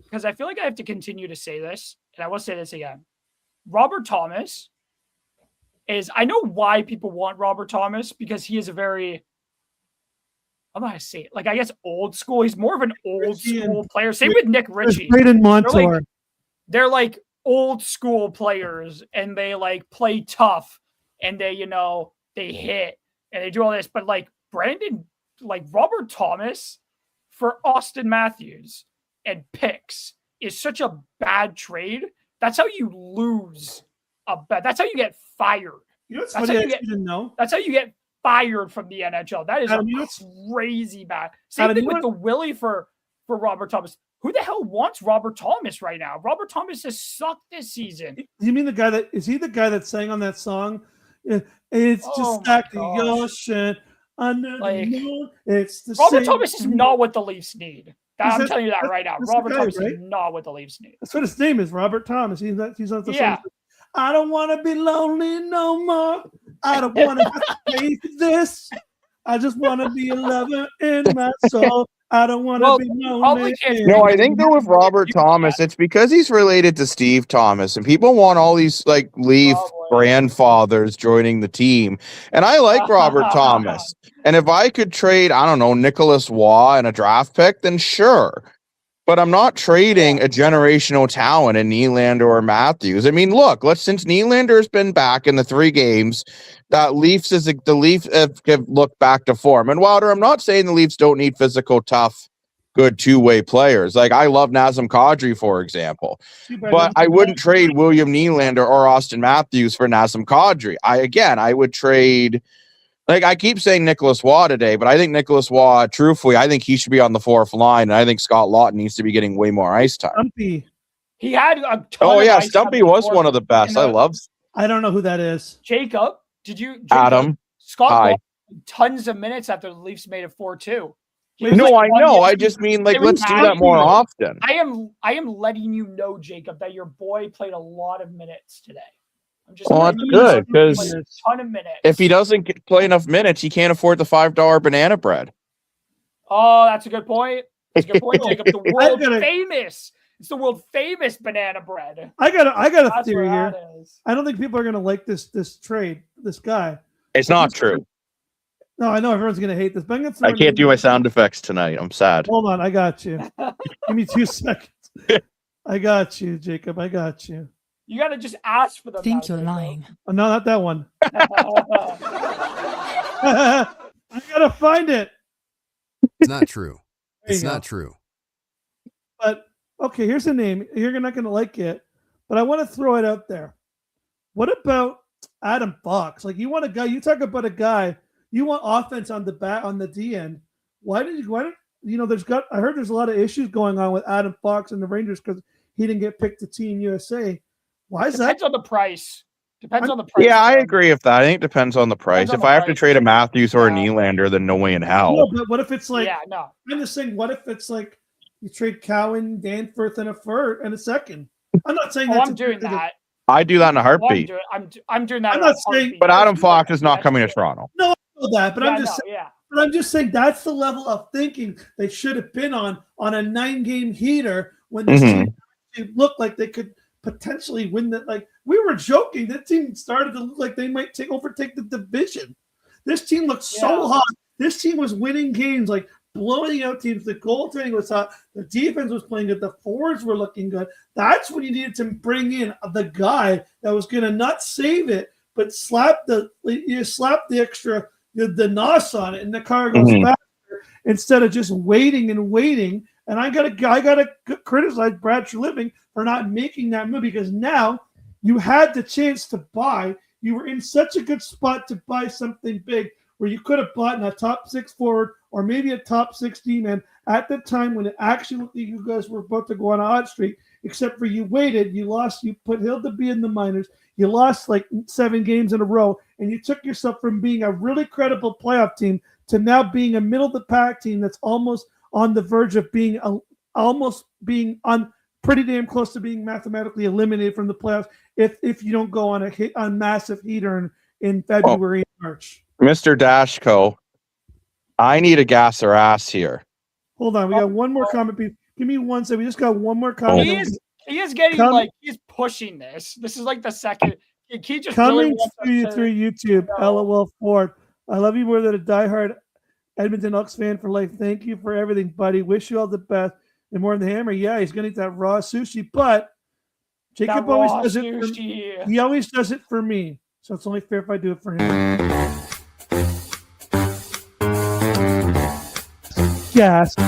because I feel like I have to continue to say this, and I will say this again. Robert Thomas is. I know why people want Robert Thomas because he is a very. I'm not gonna say it. I guess old school. He's more of an old school player. Same with Nick Ritchie. Braden Montour. They're old school players, and they play tough, and they they hit and they do all this. But Brandon, Robert Thomas for Austin Matthews and picks is such a bad trade. That's how you lose a bet. That's how you get fired. That's how you didn't know. That's how you get fired from the NHL. That is crazy bad. Same thing with the Willie for Robert Thomas. Who the hell wants Robert Thomas right now? Robert Thomas has sucked this season. You mean the guy that sang on that song? It's just like the ocean under the moon. It's the Robert same Thomas is not what the Leafs need. I'm telling you that right now. Robert Thomas right? is not what the Leafs need. That's what his name is, Robert Thomas. He's not the song. I don't want to be lonely no more. I don't want to face this. I just want to be a lover in my soul. I don't want to be lonely. No, I think that with Robert Thomas, it's because he's related to Steve Thomas, and people want all these Leaf grandfathers joining the team. And I like Robert Thomas. And if I could trade, I don't know, Nicholas Waugh and a draft pick, then sure. But I'm not trading a generational talent in Nylander or Matthews. I mean, look, since Nylander's been back in the 3 games, the Leafs have looked back to form. And Wilder, I'm not saying the Leafs don't need physical, tough, good two-way players. I love Nazem Kadri, for example. But I wouldn't trade William Nylander or Austin Matthews for Nazem Kadri. I would trade. I keep saying Nicholas Waugh today, but I think Nicholas Waugh, truthfully, I think he should be on the 4th line, and I think Scott Laughton needs to be getting way more ice time. Stumpy. He had a ton of ice Stumpy was one of the best. I don't know who that is. Jacob, Adam. Scott Laughton, tons of minutes after the Leafs made it 4-2. He was No, like I 1 know. year- I just mean like it was let's do that more Matthew. often. I am letting you know, Jacob, that your boy played a lot of minutes today. I'm just Well, letting that's you know good, he played 'cause a ton of minutes. If he doesn't play enough minutes, he can't afford the $5 banana bread. Oh, that's a good point. That's a good point, Jacob. The world gotta- famous. It's the world famous banana bread. I got a That's theory where here. that is. I don't think people are gonna like this trade. This guy. It's not true. No, I know everyone's gonna hate this, but I'm gonna throw I a can't name do my out. sound effects tonight. I'm sad. Hold on, I got you. Give me 2 seconds. I got you, Jacob. I got you. You got to just ask for them. Think now, you're Jacob. lying. Oh, no, not that one. I gotta find it. It's not true. There It's you go. not true. But okay, here's a name. You're not gonna like it, but I want to throw it out there. What about Adam Fox? Like, you want a guy? You talk about a guy. You want offense on the D end. Why did you know? I heard there's a lot of issues going on with Adam Fox and the Rangers because he didn't get picked to Team USA. Why is that? Depends on the price. Depends on the price. Yeah, I man. agree with that. I think it depends on the price. Depends on If the I have to price. trade a Matthews or a Yeah. Nylander, then no way in hell. No, but what if it's like? Yeah, no. I'm just saying. What if it's like you trade Cowan, Danforth, and a first and a second? I'm not saying Oh, that's I'm doing that. I do that in a Oh, heartbeat. I'm doing that. I'm in a not saying- heartbeat. But Adam That's Fox good. is not That's coming to good. Toronto. No, I know that, but Yeah, I'm just. no, yeah. But I'm just saying that's the level of thinking they should have been on a 9-game heater when this Mhm. team actually looked like they could potentially win that. Like, we were joking, that team started to look like they might overtake the division. This team looked so Yeah. hot. This team was winning games, like blowing out teams. The goaltending was hot. The defense was playing good. The forwards were looking good. That's when you needed to bring in the guy that was going to not save it, but slap the extra the nos on it, and the car goes Mhm. faster instead of just waiting and waiting. And I gotta criticize Brad Treliving for not making that move, because now you had the chance to buy. You were in such a good spot to buy something big where you could have bought a top 6 forward or maybe a top 6 D-man at the time when it actually looked like you guys were about to go on a hot streak, except for you waited, you lost, you put Hill to be in the minors, you lost like 7 games in a row, and you took yourself from being a really credible playoff team to now being a middle-of-the-pack team that's almost on the verge of being on pretty damn close to being mathematically eliminated from the playoffs if you don't go on a massive heater in February and March. Mr. Dashko, I need a gas or ass here. Hold on, we got one more comment. Give me 1 second. We just got one more comment. He is getting Come- he's pushing this. This is like the second. He just Coming really wants to you us through YouTube, No. LOL Ford. I love you more than a diehard Edmonton Elks fan for life. Thank you for everything, buddy. Wish you all the best. And more than the hammer, yeah, he's gonna eat that raw sushi, but Jacob always does it. He always does it for me, so it's only fair if I do it for him. Gas, or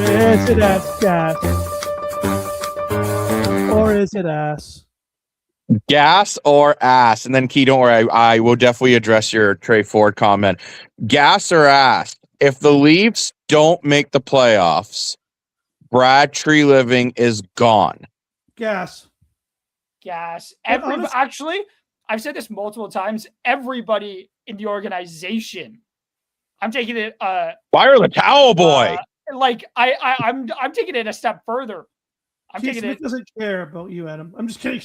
is it ass? Gas, or is it ass? Gas or ass? And then, Key, don't worry, I will definitely address your Trey Ford comment. Gas or ass? If the Leafs don't make the playoffs, Brad Treliving is gone. Gas. Actually, I've said this multiple times. Everybody in the organization, I'm taking it. Fire the towel boy. I'm taking it a step further. I'm Keith taking Smith it. doesn't care about you, Adam. I'm just kidding.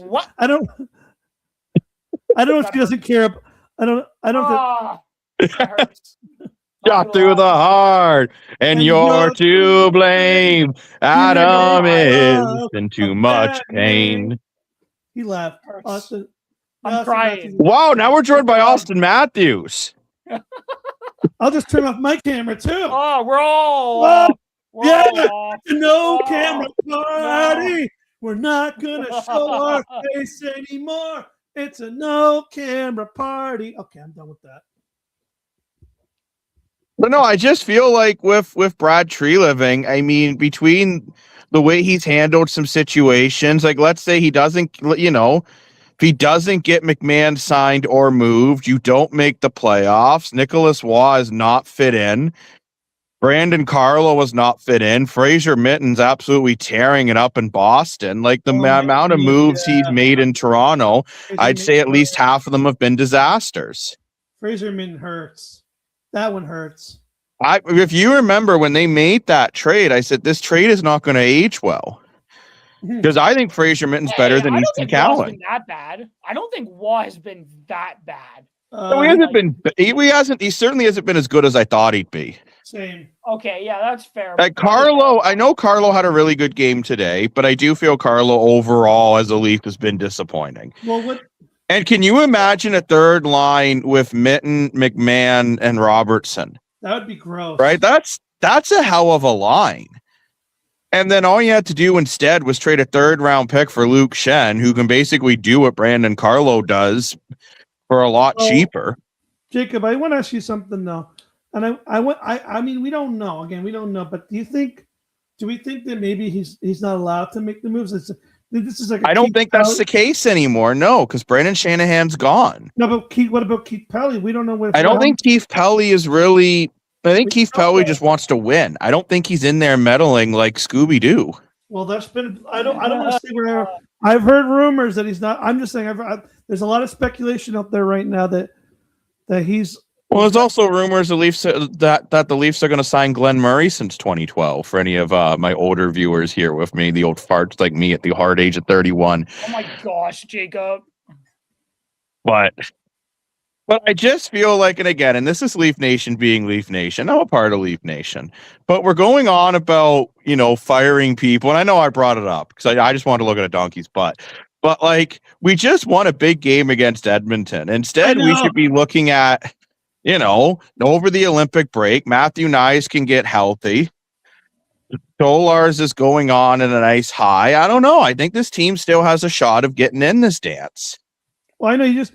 What? I don't know if he doesn't care. I don't. That hurts. Shot through the heart, and you're to blame. Adam is in too much pain. He left. Hurts. Austin. I'm Austin crying. Matthews. Wow, now we're joined by Austin Matthews. I'll just turn off my camera too. Oh, we're all. Whoa. we're Yeah. all- No Oh, camera party. We're not gonna show our face anymore. It's a no camera party. Okay, I'm done with that. But no, I just feel like with Brad Treliving, I mean, between the way he's handled some situations, like let's say he doesn't, if he doesn't get McMahon signed or moved, you don't make the playoffs. Nicholas Waugh is not fit in. Brandon Carlo was not fit in. Fraser Mitten's absolutely tearing it up in Boston. Like the amount of moves he's made in Toronto, I'd say at least half of them have been disasters. Fraser Mitten hurts. That one hurts. If you remember when they made that trade, I said this trade is not going to age well because I think Fraser Mitten's better than I don't Easton think Waugh's Cowan. been that bad. I don't think Waugh has been that bad. So he hasn't been. He hasn't. He certainly hasn't been as good as I thought he'd be. Same. Okay, yeah, that's fair. Like Carlo, I know Carlo had a really good game today, but I do feel Carlo overall as a Leaf has been disappointing. Well, what? And can you imagine a third line with Mitten, McMahon, and Robertson? That would be gross. Right? That's a hell of a line. And then all you had to do instead was trade a third-round pick for Luke Shen, who can basically do what Brandon Carlo does for a lot cheaper. Jacob, I want to ask you something though, and I mean, we don't know. Again, we don't know. But do we think that maybe he's not allowed to make the moves? This is like I don't think that's the case anymore. No, because Brandon Shanahan's gone. No, but Keith, what about Keith Pelly? We don't know what. I don't think Keith Pelly is really. I think Keith Pelly just wants to win. I don't think he's in there meddling like Scooby Doo. Well, that's been. I don't want to say where. I've heard rumors that he's not. I'm just saying. There's a lot of speculation up there right now that he's. Well, there's also rumors the Leafs that the Leafs are going to sign Glenn Murray since 2012. For any of my older viewers here with me, the old farts like me at the hard age of 31. Oh my gosh, Jacob! But I just feel like, and again, and this is Leaf Nation being Leaf Nation. I'm a part of Leaf Nation, but we're going on about firing people, and I know I brought it up because I just wanted to look at a donkey's butt. But like, we just won a big game against Edmonton. Instead, we should be looking at. Over the Olympic break, Matthew Nyes can get healthy. Solars is going on at a nice high. I don't know. I think this team still has a shot of getting in this dance. Well, I know it's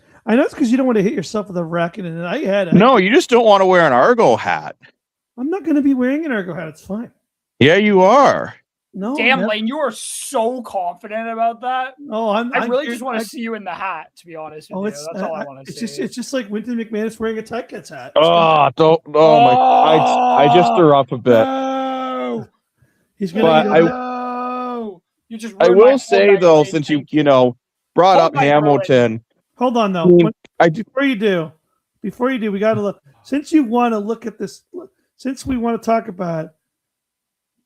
because you don't want to hit yourself with a racket in it. No, you just don't want to wear an Argo hat. I'm not going to be wearing an Argo hat. It's fine. Yeah, you are. No. Damn, Lane, you are so confident about that. Oh, I really just want to see you in the hat, to be honest with you. That's all I want to see. It's just like Winton McManus wearing a Ticats hat. I just threw up a bit. No. He's gonna. No. You just. I will say though, since you brought up Hamilton. Hold on though. Before you do, we got to look. Since you want to look at this, since we want to talk about it,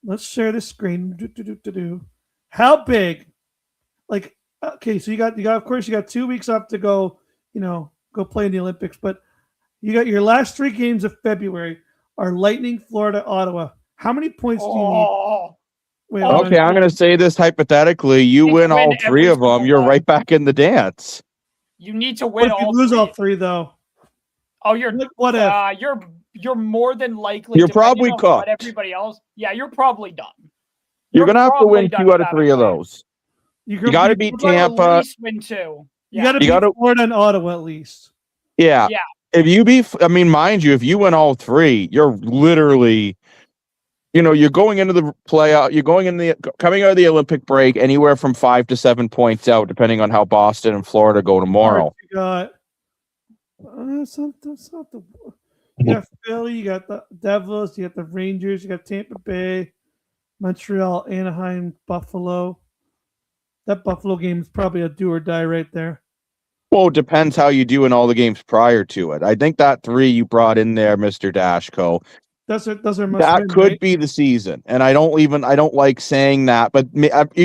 let's share this screen. How big? Like, okay, so you got. Of course, you got 2 weeks up to go. Go play in the Olympics. But you got your last 3 games of February are Lightning, Florida, Ottawa. How many points do you need? Wait, okay, I'm going to say this hypothetically. You win all 3 of them, you're right back in the dance. You need to win all 3. If you lose all 3, though. Oh, you're what if? You're more than likely. You're probably cooked. Everybody else, yeah, you're probably done. You're gonna have to win 2 out of 3 of those. You got to beat Tampa. At least win 2. You got to beat Florida and Ottawa at least. Yeah. If you mind you, if you win all 3, you're literally, you're going into the playoff. You're coming out of the Olympic break anywhere from 5 to 7 points out, depending on how Boston and Florida go tomorrow. You got. You got Philly, you got the Devils, you got the Rangers, you got Tampa Bay, Montreal, Anaheim, Buffalo. That Buffalo game is probably a do or die right there. Well, it depends how you do in all the games prior to it. I think that 3 you brought in there, Mr. Dashko. That could be the season, and I don't like saying that, but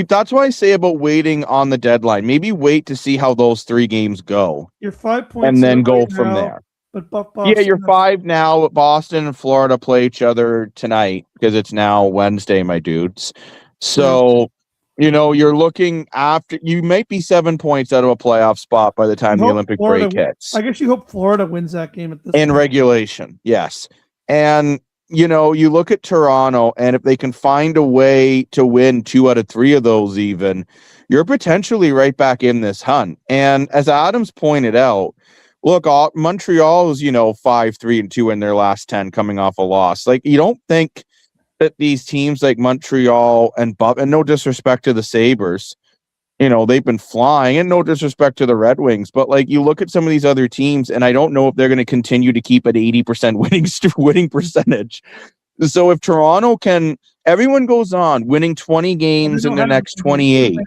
that's why I say about waiting on the deadline. Maybe wait to see how those 3 games go. You're 5 points, and then go from there. But Boston, you're 5 now. Boston and Florida play each other tonight because it's now Wednesday, my dudes. So, you're looking after. You might be 7 points out of a playoff spot by the time the Olympic break hits. I guess you hope Florida wins that game at this in regulation. Yes, and. You look at Toronto, and if they can find a way to win 2 out of 3 of those even, you're potentially right back in this hunt. And as Adams pointed out, look, Montreal is, 5-3-2 in their last 10 coming off a loss. Like, you don't think that these teams like Montreal and no disrespect to the Sabres, they've been flying, and no disrespect to the Red Wings, but like you look at some of these other teams, and I don't know if they're going to continue to keep an 80% winning percentage. So if Toronto everyone goes on winning 20 games in the next 28.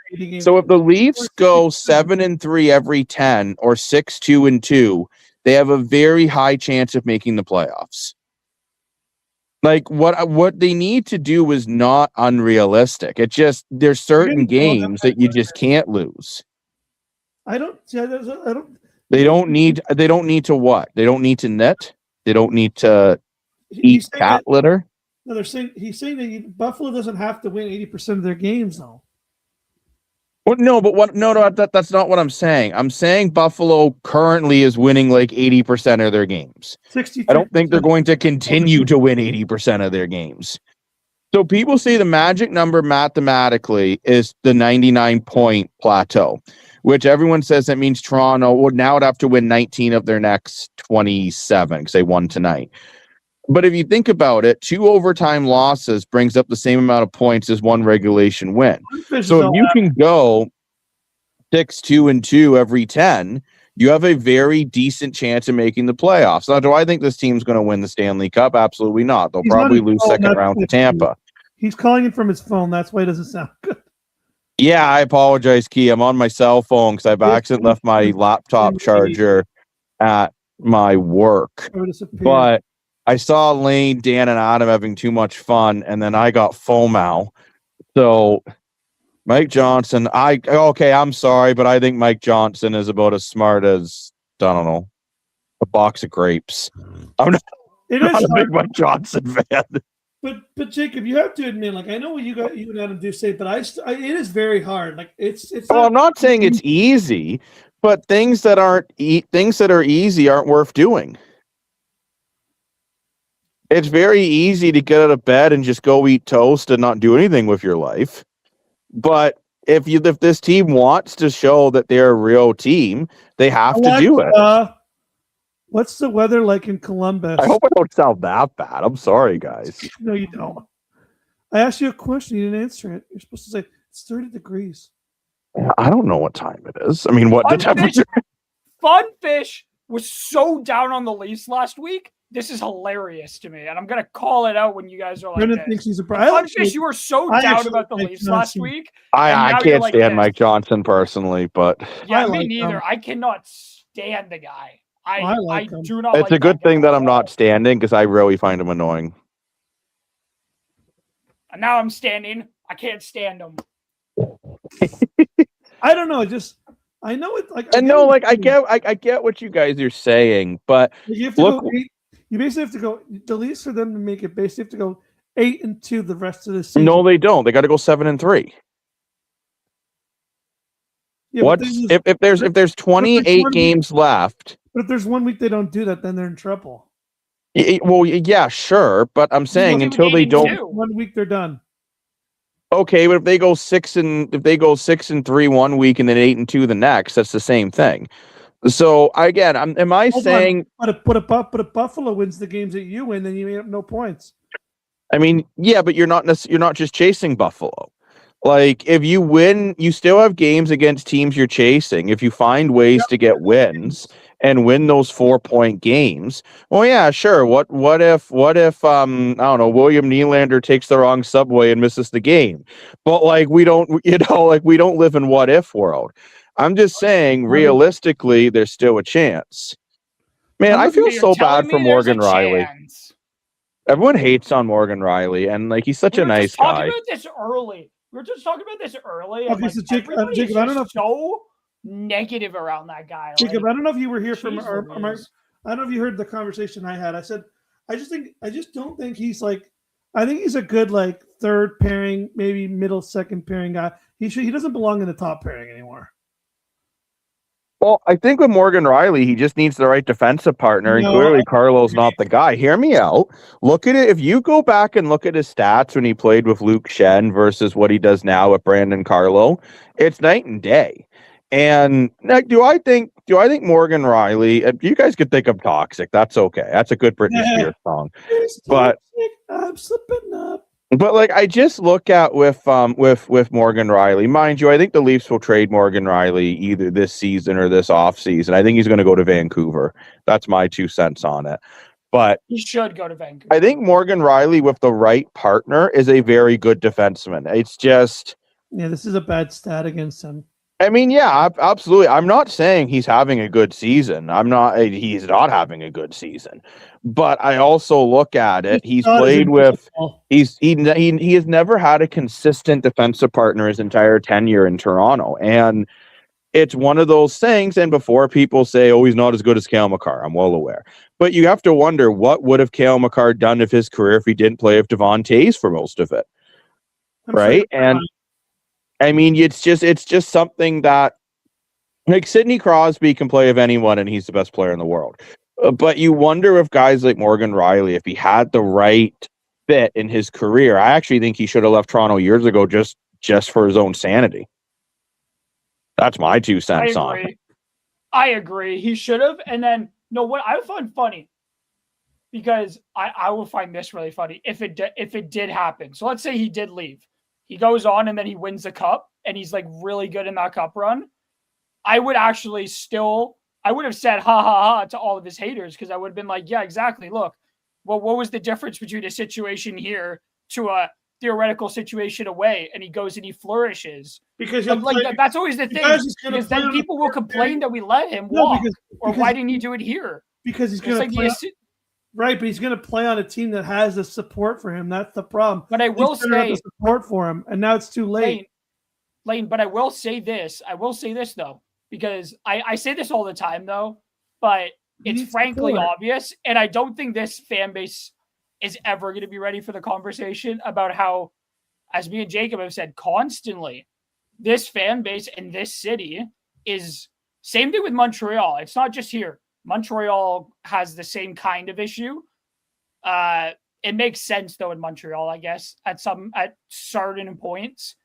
So if the Leafs go 7-3 every 10 or 6-2-2, they have a very high chance of making the playoffs. Like what they need to do is not unrealistic. It just there's certain games that you just can't lose. I don't. I don't. They don't need to what? They don't need to knit. They don't need to He's eat saying cat that, litter. no, they're saying he's saying that Buffalo doesn't have to win 80% of their games though. Well, no, but what? No, that's not what I'm saying. I'm saying Buffalo currently is winning like 80% of their games. 63. I don't think they're going to continue to win 80% of their games. So people say the magic number mathematically is the 99-point plateau, which everyone says that means Toronto would now have to win 19 of their next 27 because they won tonight. But if you think about it, 2 overtime losses brings up the same amount of points as 1 regulation win. So if you can go 6-2-2 every 10, you have a very decent chance of making the playoffs. Now, do I think this team's going to win the Stanley Cup? Absolutely not. They'll probably lose second round to Tampa. He's calling it from his phone. That's why it doesn't sound good. Yeah, I apologize, Key. I'm on my cell phone because I've accidentally left my laptop charger at my work. But I saw Lane, Dan, and Adam having too much fun, and then I got FOMO. So Mike Johnson, I'm sorry, but I think Mike Johnson is about as smart as, I don't know, a box of grapes. I'm not a big Mike Johnson fan. But Jacob, you have to admit, like I know what you and Adam do say, but it is very hard. Like it's. Well, I'm not saying it's easy, but things that are easy aren't worth doing. It's very easy to get out of bed and just go eat toast and not do anything with your life. But if this team wants to show that they're a real team, they have to do it. What's the weather like in Columbus? I hope I don't sound that bad. I'm sorry, guys. No, you don't. I asked you a question. You didn't answer it. You're supposed to say it's 30 degrees. I don't know what time it is. I mean, what the temperature? Funfish was so down on the Leafs last week. This is hilarious to me, and I'm gonna call it out when you guys are like, Brendan thinks he's a Funfish, you were so down about the Leafs last week. I can't stand Mike Johnson personally, but yeah, me neither. I cannot stand the guy. I do not. It's a good thing that I'm not standing because I really find him annoying. And now I'm standing. I can't stand him. I don't know. I know it. I get what you guys are saying, but you have to you basically have to go. The Leafs for them to make it, basically have to go 8-2 the rest of the season. No, they don't. They got to go 7-3. Yeah, if there's 28 games left? But if there's 1 week they don't do that, then they're in trouble. Well, yeah, sure, but I'm saying until they don't, 1 week they're done. Okay, but if they go 6-3 1 week and then 8-2 the next, that's the same thing. So again, am I saying? But if Buffalo wins the games that you win, then you have no points. I mean, yeah, but you're not just chasing Buffalo. Like if you win, you still have games against teams you're chasing. If you find ways to get wins and win those 4-point games, well, yeah, sure. What if I don't know, William Nylander takes the wrong subway and misses the game? But like we don't live in what if world. I'm just saying, realistically, there's still a chance. Man, I feel so bad for Morgan Riley. Everyone hates on Morgan Riley, and like he's such a nice guy. We were just talking about this early. Okay, like, so Jacob, I don't know. So negative around that guy. Jacob, I don't know if you were here from our I don't know if you heard the conversation I had. I said, I just don't think he's like. I think he's a good like third pairing, maybe middle second pairing guy. He doesn't belong in the top pairing anymore. Well, I think with Morgan Riley, he just needs the right defensive partner, and clearly Carlo's not the guy. Hear me out. Look at it. If you go back and look at his stats when he played with Luke Shen versus what he does now with Brandon Carlo, it's night and day. And do I think Morgan Riley? You guys could think I'm toxic. That's okay. That's a good Britney Spears song. But I'm slipping up. But like I just look at with Morgan Riley, mind you, I think the Leafs will trade Morgan Riley either this season or this offseason. I think he's going to go to Vancouver. That's my 2 cents on it. But he should go to Vancouver. I think Morgan Riley with the right partner is a very good defenseman. It's just this is a bad stat against him. I mean, yeah, absolutely. I'm not saying he's having a good season. He's not having a good season. But I also look at it. He's not as played with. invisible. He has never had a consistent defensive partner his entire tenure in Toronto, and it's one of those things. And before people say, "Oh, he's not as good as Cale Makar," I'm well aware. But you have to wonder what would have Cale Makar done of his career if he didn't play with Devon Toews for most of it, I'm right? sure And I mean, it's just something that, like, Sidney Crosby can play with anyone, and he's the best player in the world. But you wonder if guys like Morgan Riley, if he had the right fit in his career, I actually think he should have left Toronto years ago just for his own sanity. That's my 2 cents on it. I agree. He should have. And then, no, what I find funny, because I will find this really funny if it did happen. So let's say he did leave. He goes on and then he wins the cup and he's like really good in that cup run. I would have said ha ha ha to all of his haters, because I would have been like, yeah, exactly. Look, well, what was the difference between a situation here to a theoretical situation away? And he goes and he flourishes. because That's always the thing. Because then people will complain that we let him walk. Or why didn't he do it here? Because he's going to play. Right, but he's going to play on a team that has the support for him. That's the problem. But I will say, the support for him, and now it's too late. Lane, but I will say this. I will say this, though, because I say this all the time, though, but it's frankly obvious, and I don't think this fan base is ever going to be ready for the conversation about how, as me and Jacob have said constantly, this fan base in this city is same thing with Montreal. It's not just here. Montreal has the same kind of issue. It makes sense, though, in Montreal, I guess, at certain points.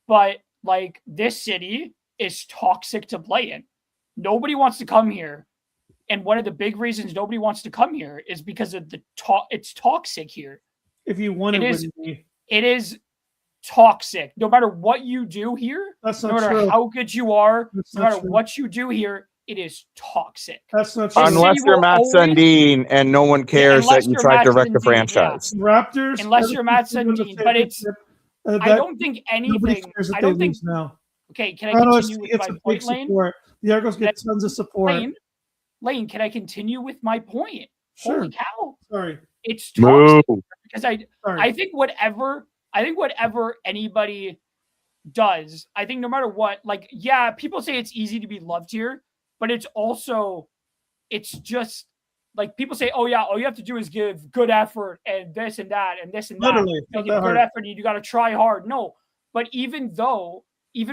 But, like, this city is toxic to play in. Nobody wants to come here. And one of the big reasons nobody wants to come here is because of it's toxic here. If you want it is toxic. No matter what you do here, no matter how good you are, no matter what you do here, it is toxic. That's not true. Unless you're Matt Sundin and no one cares that you tried to wreck the franchise. Yeah. Raptors. Unless you're Matt Sundin. But it's I don't think anything. I don't think now. Okay, can I continue with my point, Lane? The Argos get tons of support. Lane, can I continue with my point? Sure. Holy cow. Sorry. It's toxic because I think whatever anybody does, I think no matter what, like, yeah, people say it's easy to be loved here, but it's just like people say, oh yeah, all you have to do is give good effort and this and that and this and Literally, that. And give good effort, you got to try hard. No, but even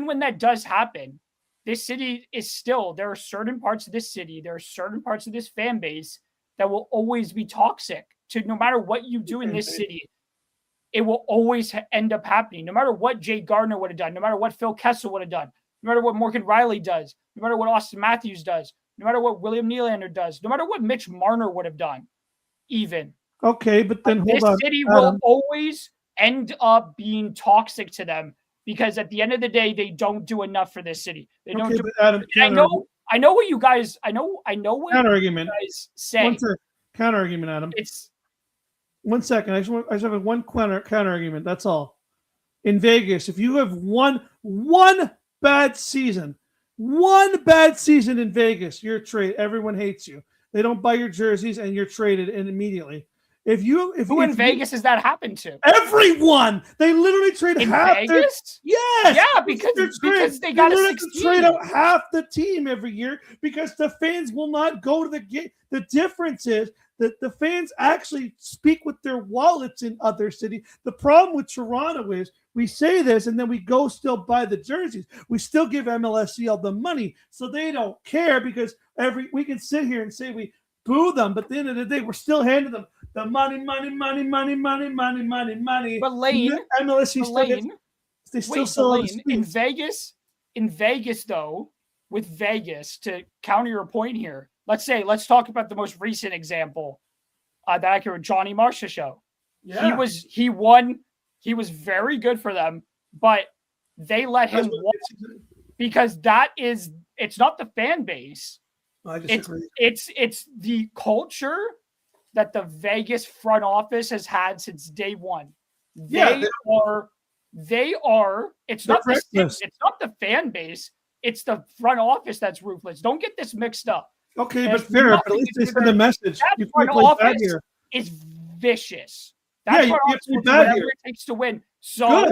when that does happen, this city is still, there are certain parts of this city, there are certain parts of this fan base that will always be toxic to no matter what you do in this city. It will always end up happening. No matter what Jay Gardner would have done, no matter what Phil Kessel would have done, no matter what Morgan Riley does, no matter what Austin Matthews does, no matter what William Nylander does, no matter what Mitch Marner would have done, even. Okay, but then this city will always end up being toxic to them because at the end of the day, they don't do enough for this city. They don't do. Adam, I know what you guys. I know what you guys say. Counter argument, Adam. It's 1 second. I just have one counter argument. That's all. In Vegas, if you have one bad season in Vegas, you're traded. Everyone hates you. They don't buy your jerseys, and you're traded immediately. Who in Vegas has that happened to? Everyone. They literally trade in half Vegas? Yes. Yeah, because they got to trade out half the team every year because the fans will not go to the game. The difference is that the fans actually speak with their wallets in other cities. The problem with Toronto is we say this and then we go still buy the jerseys. We still give MLSCL the money, so they don't care because we can sit here and say we boo them, but at the end of the day, we're still handing them the money. But Lane, they still sell in Vegas though, with Vegas, to counter your point here, let's talk about the most recent example that I can, Johnny Marcia show. Yeah. He won. He was very good for them, but they let him win because it's not the fan base. It's the culture that the Vegas front office has had since day one. They are They are. It's not the ruthless. it's not the fan base. It's the front office that's ruthless. Don't get this mixed up. Okay, It but has fair. But nothing at least to they do send with a message. that You front can't play bad office here. is vicious. Yeah, That you front can't office play will do bad whatever here. it takes to win. Good. So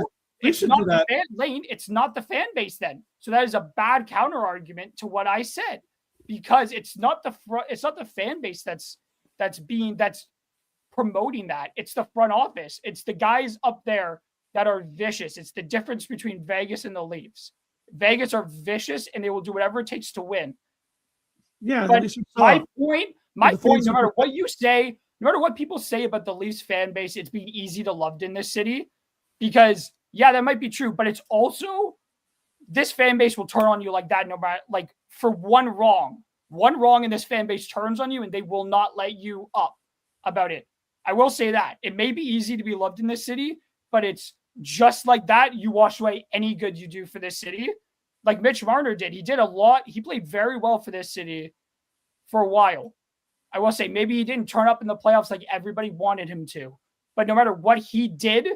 We it's should not do the that. fan lane. It's not the fan base then. So that is a bad counter argument to what I said, because it's not the it's not the fan base that's promoting that. It's the front office. It's the guys up there that are vicious. It's the difference between Vegas and the Leafs. Vegas are vicious and they will do whatever it takes to win. Yeah, at But least you my saw. point, the fans no are- matter what you say, no matter what people say about the Leafs fan base, it's being easy to love in this city. Because yeah, that might be true, but it's also this fan base will turn on you like that no matter, like, for one wrong and this fan base turns on you and they will not let you up about it. I will say that it may be easy to be loved in this city, but it's just like that. You wash away any good you do for this city. Like Mitch Marner did. He did a lot. He played very well for this city for a while. I will say maybe he didn't turn up in the playoffs like everybody wanted him to. But no matter what he did,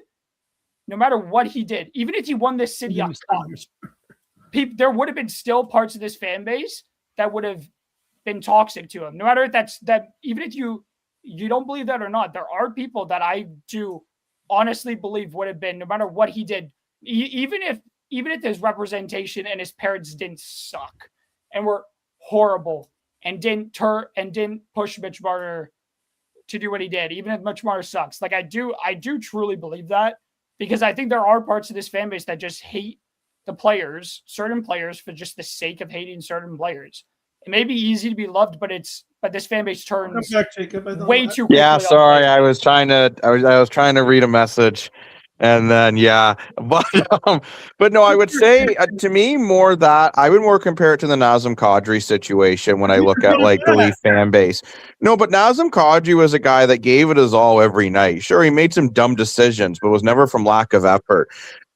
even if he won this city a cup, there would have been still parts of this fan base that would have been toxic to him. No matter if even if you don't believe that or not, there are people that I do honestly believe would have been, no matter what he did, even if his representation and his parents didn't suck and were horrible and didn't push Mitch Marner to do what he did, even if Mitch Marner sucks. Like I do truly believe that, because I think there are parts of this fan base that just hate the players, certain players, for just the sake of hating certain players. It may be easy to be loved, but this fan base turns back, Jacob. way too quickly. Yeah, sorry, I was trying to read a message, and then but no, I would say to me more that I would more compare it to the Nazem Kadri situation when I look at like the Leaf fan base. No, but Nazem Kadri was a guy that gave it his all every night. Sure, he made some dumb decisions, but was never from lack of effort.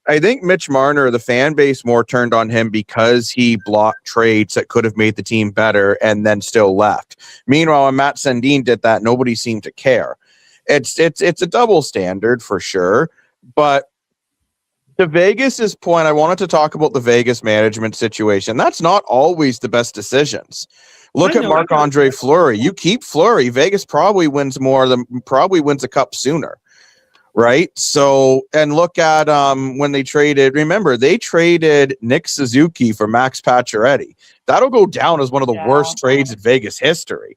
I think Mitch Marner, the fan base more turned on him because he blocked trades that could have made the team better and then still left. Meanwhile, when Matt Sundin did that, nobody seemed to care. It's a double standard for sure. But to Vegas's point, I wanted to talk about the Vegas management situation. That's not always the best decisions. Look at Marc-Andre Fleury. You keep Fleury, Vegas probably wins a cup sooner. Right. So, and look at when they traded, remember, they traded Nick Suzuki for Max Pacioretty. That'll go down as one of the worst trades in Vegas history.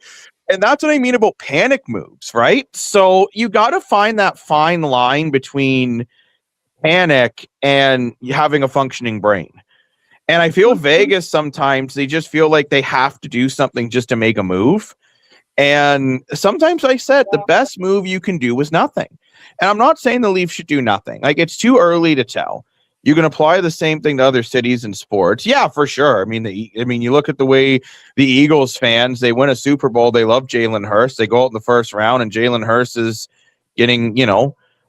And that's what I mean about panic moves, right? So you got to find that fine line between panic and having a functioning brain. And I feel Vegas sometimes, they just feel like they have to do something just to make a move. And sometimes I said the best move you can do is nothing. And I'm not saying the Leafs should do nothing. Like, it's too early to tell. You can apply the same thing to other cities and sports. Yeah, for sure. I mean, you look at the way the Eagles fans, they win a Super Bowl. They love Jalen Hurts. They go out in the first round and Jalen Hurts is getting,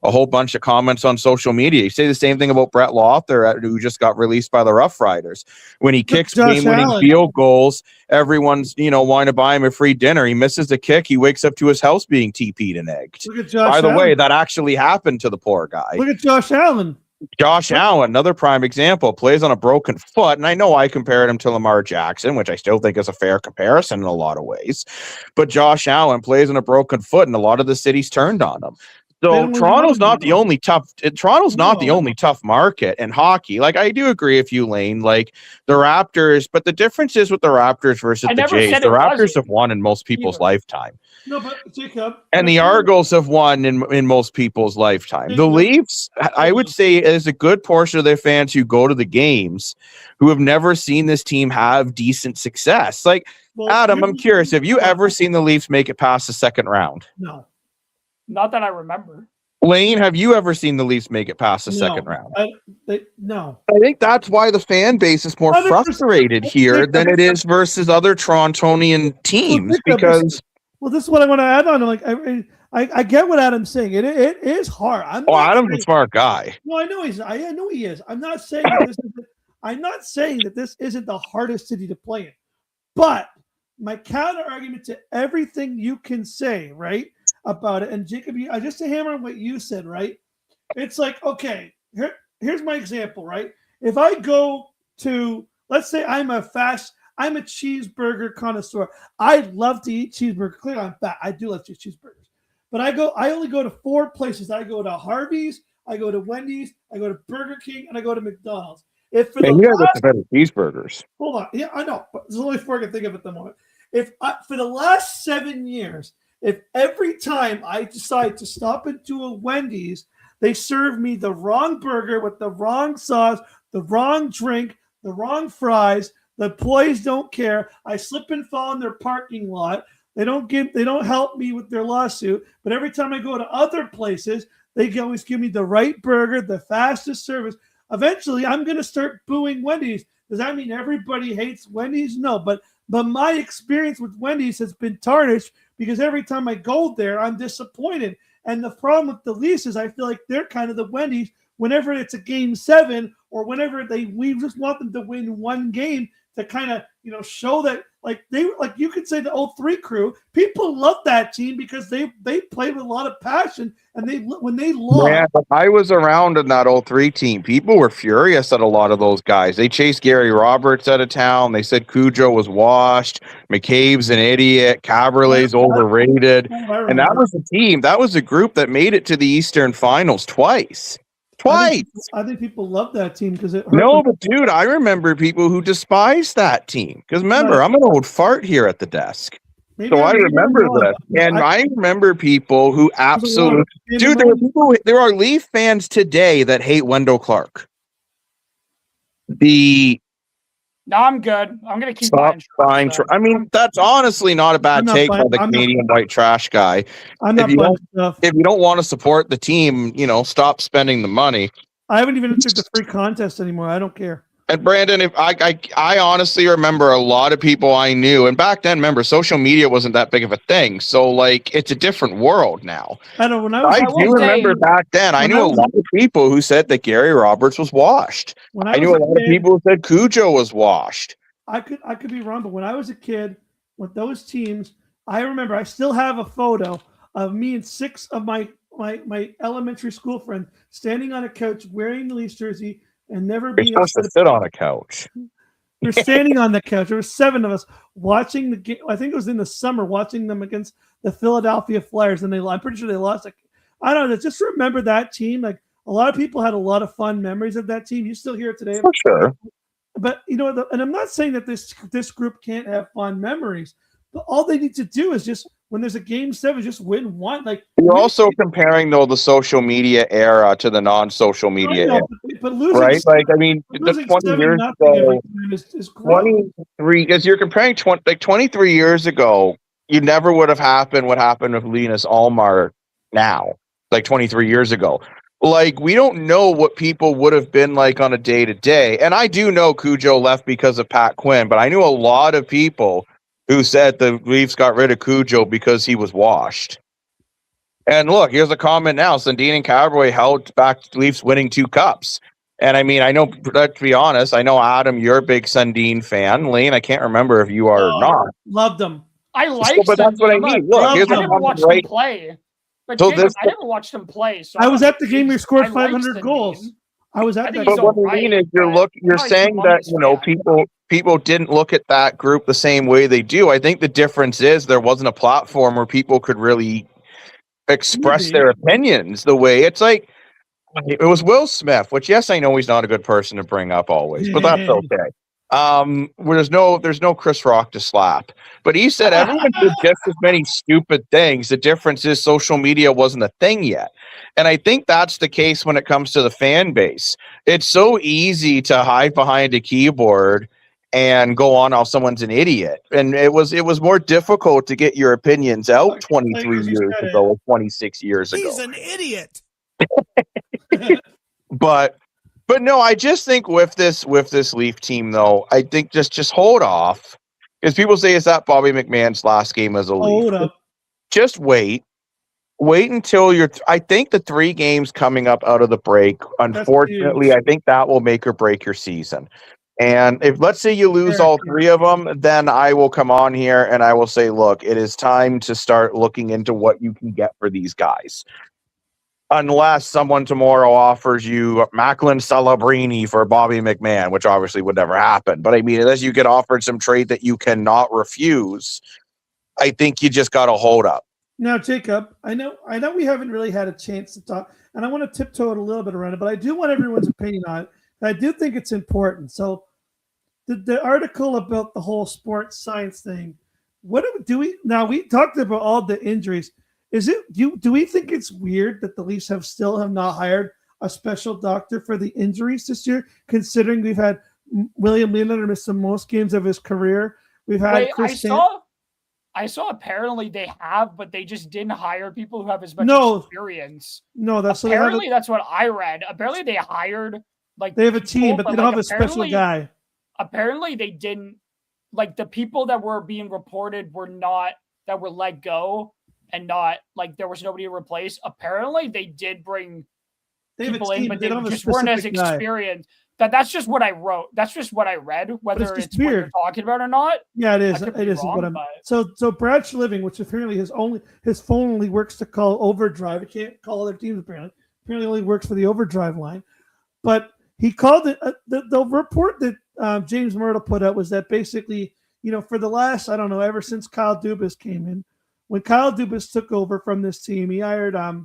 a whole bunch of comments on social media. You say the same thing about Brett Lothar, who just got released by the Rough Riders. When he kicks game-winning field goals, everyone's, wanting to buy him a free dinner. He misses the kick. He wakes up to his house being TP'd and egged. By the way, that actually happened to the poor guy. Look at Josh Allen. Josh Allen, another prime example, plays on a broken foot. And I know I compared him to Lamar Jackson, which I still think is a fair comparison in a lot of ways. But Josh Allen plays on a broken foot, and a lot of the cities turned on him. So Toronto's not the only tough market in hockey. Like, I do agree with you, Lane. Like, the Raptors, but the difference is with the Raptors versus the Jays. The Raptors have won in most people's lifetime. No, but Jacob. And the Argos have won in most people's lifetime. The Leafs, I would say, is a good portion of their fans who go to the games who have never seen this team have decent success. Like, Adam, I'm curious, have you ever seen the Leafs make it past the second round? No. Not that I remember. Lane, have you ever seen the Leafs make it past the second round? No. I think that's why the fan base is more frustrated here than it is versus other Torontonian tems. Because this is what I want to add on. Like, I get what Adam's saying. It is hard. Adam's a smart guy. No, I know he is. I'm not saying that this isn't the hardest city to play in. But my counter argument to everything you can say, right, about it, and Jacob, just to hammer on what you said, right? It's like, okay, here's my example, right? If I go to, let's say I'm a cheeseburger connoisseur. I love to eat cheeseburger. Clearly, I'm fat. I do love to eat cheeseburgers. But I only go to 4 places. I go to Harvey's, I go to Wendy's, I go to Burger King, and I go to McDonald's. If for the And you guys last, the better cheeseburgers. hold on, yeah, I know, but there's only 4 I can think of at the moment. If for the last 7 years, if every time I decide to stop into a Wendy's, they serve me the wrong burger with the wrong sauce, the wrong drink, the wrong fries. The employees don't care. I slip and fall in their parking lot. They don't help me with their lawsuit. But every time I go to other places, they always give me the right burger, the fastest service. Eventually, I'm going to start booing Wendy's. Does that mean everybody hates Wendy's? No, but my experience with Wendy's has been tarnished because every time I go there, I'm disappointed. And the problem with the Leafs is I feel like they're kind of the Wendy's whenever it's a game 7 or whenever we just want them to win one game to kind of, show that you could say the 03 crew, people love that team because they played with a lot of passion and when they lost. Yeah, I was around in that 03 team. People were furious at a lot of those guys. They chased Gary Roberts out of town. They said Cujo was washed. McCabe's an idiot. Caberlet's overrated. And that was a team. That was a group that made it to the Eastern Finals twice. I think people love that team because it hurt. No, but dude, I remember people who despised that team. Because remember, I'm an old fart here at the desk. Maybe So I remember this. And I remember people who absolutely... Dude, there are Leaf fans today that hate Wendell Clark. No, I'm good. I'm going to keep buying. I mean, that's honestly not a bad take by the Canadian white trash guy. I'm not buying stuff. If you don't want to support the team, stop spending the money. I haven't even entered the free contest anymore. I don't care. And Brandon, if I honestly remember a lot of people I knew, and back then, remember, social media wasn't that big of a thing. So, it's a different world now. I know I do remember back then. I knew a lot of people who said that Gary Roberts was washed. I knew a lot of people who said Cujo was washed. I could be wrong, but when I was a kid with those teams, I remember I still have a photo of me and 6 of my elementary school friends standing on a couch wearing the Leafs jersey. And never being supposed to sit on a couch. We're standing on the couch. There were 7 of us watching the game. I think it was in the summer, watching them against the Philadelphia Flyers, and I'm pretty sure they lost. I don't know. Just remember that team. A lot of people had a lot of fun memories of that team. You still hear it today, for sure. But and I'm not saying that this group can't have fun memories. But all they need to do is just when there's a game 7, just win one. You're also comparing though the social media era to the non-social media era, but losing, right? The 20 years ago, is 23. Because you're comparing 23 years ago, you never would have happened what happened with Linus Ullmark now, 23 years ago. We don't know what people would have been like on a day-to-day. And I do know Cujo left because of Pat Quinn, but I knew a lot of people who said the Leafs got rid of Cujo because he was washed. And look, here's a comment now. Sundin and Caberlet held back Leafs winning 2 cups. And I know, to be honest, I know, Adam, you're a big Sundin fan. Lane, I can't remember if you are or not. Loved him. I like but that's what I mean. Look, here's I never watched him play. But so Jacob, I never watched him play. So I was at the game where he scored 500 goals. I was at that. But what I mean is you're saying that, people didn't look at that group the same way they do. I think the difference is there wasn't a platform where people could really express their opinions the way it's it was Will Smith, which, yes, I know he's not a good person to bring up always, but that's okay. Where there's no Chris Rock to slap, but he said everyone did just as many stupid things. The difference is social media wasn't a thing yet. And I think that's the case when it comes to the fan base. It's so easy to hide behind a keyboard and go on how someone's an idiot. And it was more difficult to get your opinions out 23 years ago or 26 years ago. He's an idiot. But no, I just think with this Leaf team, though, I think just hold off. Because people say, is that Bobby McMahon's last game as a Leaf? Hold up. Just wait. Wait until I think the 3 games coming up out of the break, unfortunately, I think that will make or break your season. And if, let's say, you lose all 3 of them, then I will come on here and I will say, look, it is time to start looking into what you can get for these guys. unless someone tomorrow offers you Macklin Celebrini for Bobby McMahon, which obviously would never happen. But I mean, unless you get offered some trade that you cannot refuse, I think you just got to hold up. Now, Jacob, I know we haven't really had a chance to talk, and I want to tiptoe it a little bit around it, but I do want everyone's opinion on it. I do think it's important. So, the article about the whole sports science thing, what do we now? We talked about all the injuries. Do we think it's weird that the Leafs have not hired a special doctor for the injuries this year, considering we've had William Nylander miss the most games of his career? We've had I saw apparently they have, but they just didn't hire people who have as much experience. No, that's that's what I read. Apparently they hired they have a team, but they don't have a special guy. Apparently they didn't, like, the people that were being reported were let go and not, like, there was nobody to replace. Apparently they did bring people in, but they just weren't as experienced. That's just what I wrote. That's just what I read. Whether it's what you're talking about or not. Yeah, it is. It is what I'm. So Brad Schliving, which apparently his phone only works to call Overdrive. He can't call other teams apparently. Apparently only works for the Overdrive line. But he called it the report that James Myrtle put out was that basically, for the last, I don't know, ever since Kyle Dubas came in, when Kyle Dubas took over from this team, he hired I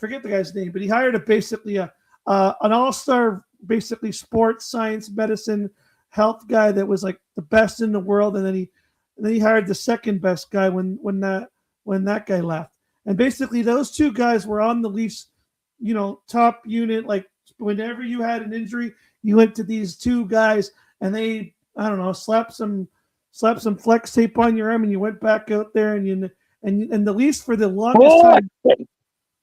forget the guy's name, but he hired basically an all-star, basically sports science, medicine, health guy that was like the best in the world, and then he hired the second best guy when that guy left, and basically those two guys were on the Leafs, top unit. Like whenever you had an injury, you went to these two guys, and they, I don't know, slap some flex tape on your arm, and you went back out there, and the Leafs for the longest time,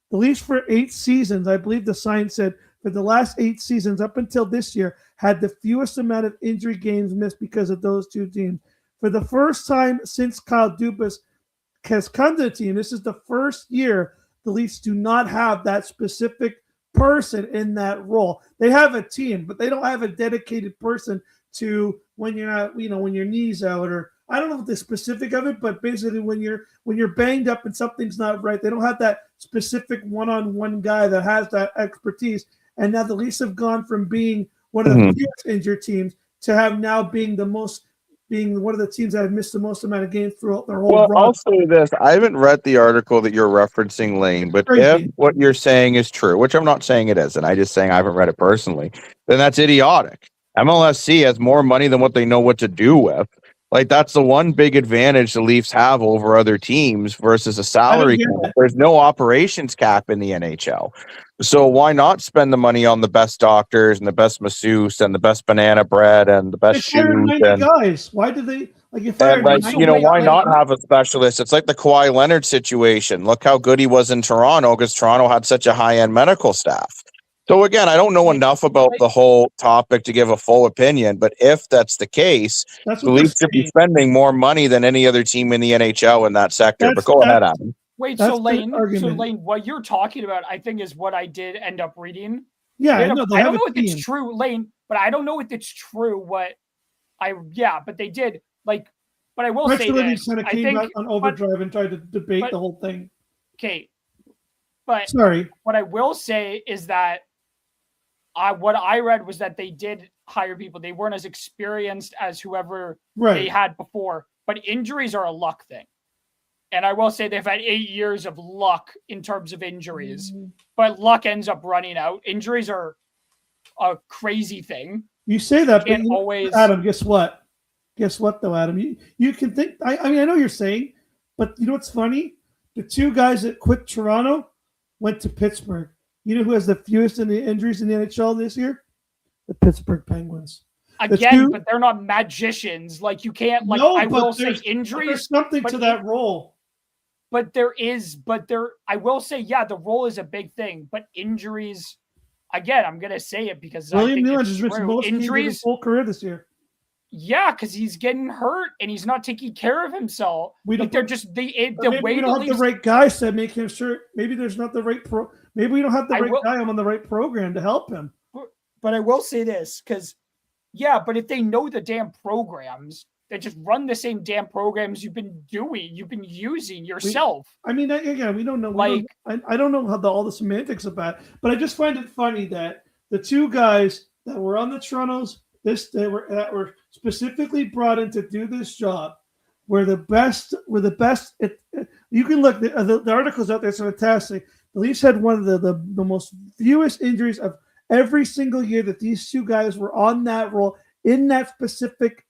the Leafs for 8 seasons, I believe the sign said, for the last 8 seasons up until this year, had the fewest amount of injury games missed because of those two teams. For the first time since Kyle Dubas has come to the team, this is the first year the Leafs do not have that specific person in that role. They have a team, but they don't have a dedicated person to when you're not, when your knee's out, or I don't know the specific of it, but basically when you're banged up and something's not right, they don't have that specific one-on-one guy that has that expertise. And now the Leafs have gone from being one of the fewest injured teams to have now being one of the teams that have missed the most amount of games throughout their whole run. I'll say this. I haven't read the article that you're referencing, Lane, but if what you're saying is true, which I'm not saying it isn't, I'm just saying I haven't read it personally, then that's idiotic. MLSC has more money than what they know what to do with. Like, that's the one big advantage the Leafs have over other teams versus a salary cap. There's no operations cap in the NHL. So why not spend the money on the best doctors and the best masseuse and the best banana bread and the best shoes? And guys, why did they why not have a specialist? It's like the Kawhi Leonard situation. Look how good he was in Toronto because Toronto had such a high-end medical staff. So again, I don't know enough about the whole topic to give a full opinion, but if that's the case, the Leafs should be spending more money than any other team in the NHL in that sector. But go ahead, Adam. Wait, so Lane, what you're talking about, I think, is what I did end up reading. Yeah, I don't know if it's true, Lane, but I don't know if it's true but they did. But I will say this. Kind of came out on Overdrive and tried to debate the whole thing. Okay. But sorry. What I will say is that what I read was that they did hire people. They weren't as experienced as whoever they had before, but injuries are a luck thing. And I will say they've had 8 years of luck in terms of injuries, but luck ends up running out. Injuries are a crazy thing. You say that, but always. Adam, guess what? Guess what, though, Adam? You can think. I mean, I know you're saying, but you know what's funny? The two guys that quit Toronto went to Pittsburgh. You know who has the fewest injuries in the NHL this year? The Pittsburgh Penguins. Again, but they're not magicians. Like, you can't, I will say injuries. There's something to that role. But I will say, the role is a big thing. But injuries, again, I'm going to say it because William I think Nylander has missed most injuries his whole career this year. Yeah, because he's getting hurt and he's not taking care of himself. They're just the way we don't have the right guys to make him sure. Maybe there's not the right Maybe we don't have the right guy on the right program to help him. But I will say this, because but if they know the damn programs, that just run the same damn programs you've been using yourself. I mean, again, we don't know. I don't know how all the semantics about it, but I just find it funny that the two guys that were on the Toronto's that were specifically brought in to do this job were the best. You can look the articles out there. It's fantastic. The Leafs had one of the most fewest injuries of every single year that these two guys were on that role in that specific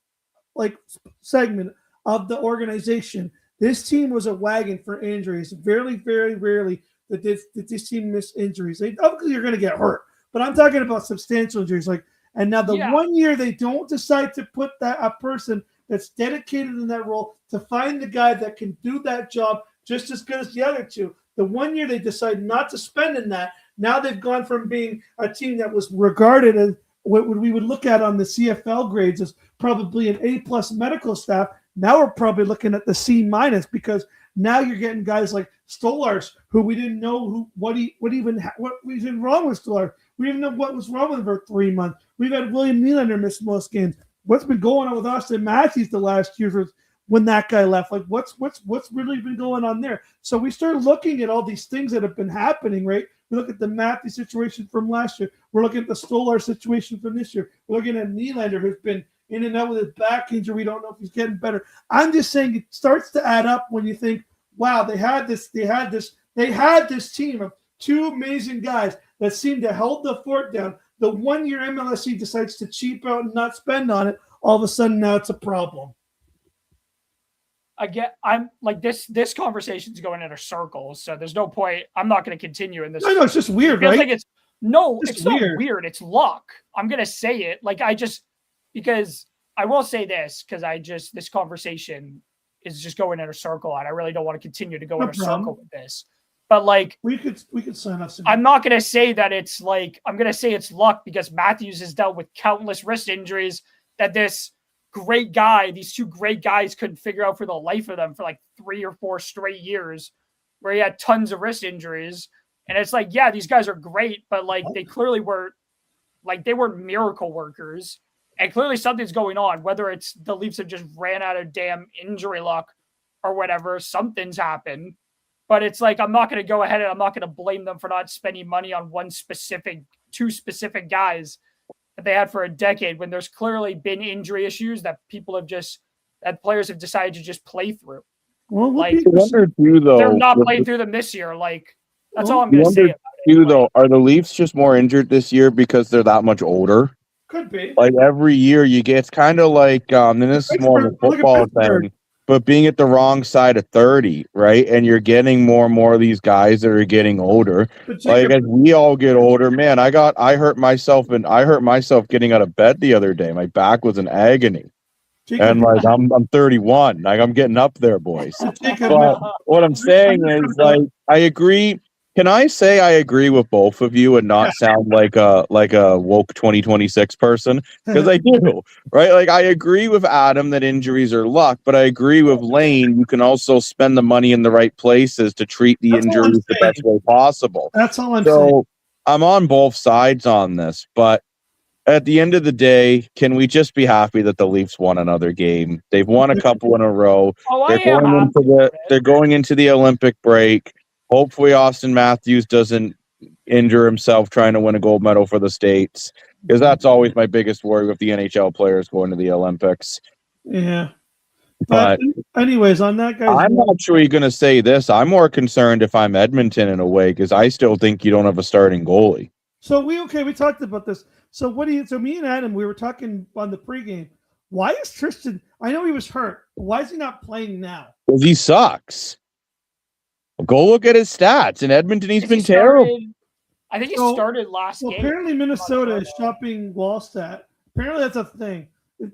segment of the organization. This team was a wagon for injuries. Very, very rarely did this team miss injuries. Obviously, you're going to get hurt, but I'm talking about substantial injuries. And now the 1 year they don't decide to put a person that's dedicated in that role to find the guy that can do that job just as good as the other two. The 1 year they decide not to spend in that. Now they've gone from being a team that was regarded as what we would look at on the CFL grades as probably an A+ medical staff. Now we're probably looking at the C- because now you're getting guys like Stolarz, who we didn't know what was wrong with Stolarz. We didn't know what was wrong with him for 3 months. We've had William Nylander miss most games. What's been going on with Austin Matthews the last year when that guy left? What's really been going on there? So we start looking at all these things that have been happening, right? We look at the Matthews situation from last year. We're looking at the Stolarz situation from this year. We're looking at Nylander, who's been in and out with his back injury. We don't know if he's getting better. I'm just saying it starts to add up when you think, wow, they had this team of two amazing guys that seemed to hold the fort down. The 1 year MLSE decides to cheap out and not spend on it. All of a sudden now it's a problem. I'm like this conversation's going in a circle, so there's no point. I'm not going to continue in this. I know, it's just weird, right? It's not weird. It's luck. I'm going to say it. Because I will say this, this conversation is just going in a circle, and I really don't want to continue to go in a circle with this. But we could sign up. I'm not going to say that it's I'm going to say it's luck because Matthews has dealt with countless wrist injuries that these two great guys couldn't figure out for the life of them for 3 or 4 straight years, where he had tons of wrist injuries. And it's these guys are great, but they clearly were they were miracle workers. And clearly something's going on, whether it's the Leafs have just ran out of damn injury luck or whatever, something's happened. But it's I'm not going to go ahead and I'm not going to blame them for not spending money on two specific guys that they had for a decade when there's clearly been injury issues that players have decided to just play through. Well, they're not playing through them this year. That's all I'm going to say about it. Though, are the Leafs just more injured this year because they're that much older? Could be. Every year you get, it's kind of and this is more of a football thing, but being at the wrong side of 30, right? And you're getting more and more of these guys that are getting older. As we all get older, man, I hurt myself getting out of bed the other day. My back was in agony. And I'm 31. I'm getting up there, boys. But what I'm saying is I agree. Can I say I agree with both of you and not sound like a woke 2026 person? Because I do, right? I agree with Adam that injuries are luck, but I agree with Lane. You can also spend the money in the right places to treat the injuries the best way possible. That's all I'm saying. I'm on both sides on this, but at the end of the day, can we just be happy that the Leafs won another game? They've won a couple in a row. They're going into the Olympic break. Hopefully Austin Matthews doesn't injure himself trying to win a gold medal for the States, because that's always my biggest worry with the NHL players going to the Olympics. Yeah. But anyways, on that, guys, I'm not sure you're going to say this. I'm more concerned if I'm Edmonton in a way, because I still think you don't have a starting goalie. So we talked about this. So me and Adam, we were talking on the pregame. Why is Tristan, I know he was hurt, but why is he not playing now? Because he sucks. Go look at his stats. In Edmonton, he's been terrible. I think he started last game. Apparently, Minnesota is shopping Wallstat. Apparently, that's a thing.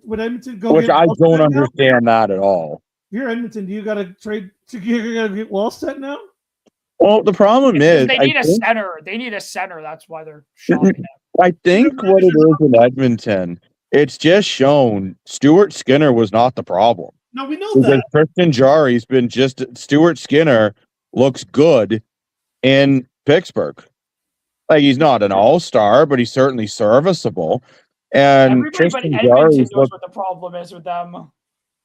Would Edmonton go? Which I don't understand that at all. If you're Edmonton, do you got to trade? You got to get Wallstat now? Well, the problem is they need a center. They need a center. That's why they're shopping him. I think what it is in Edmonton, it's just shown Stuart Skinner was not the problem. No, we know that. Tristan Jarry's been Stuart Skinner looks good in Pittsburgh. He's not an all-star, but he's certainly serviceable. And everybody but Edmonton knows what the problem is with them.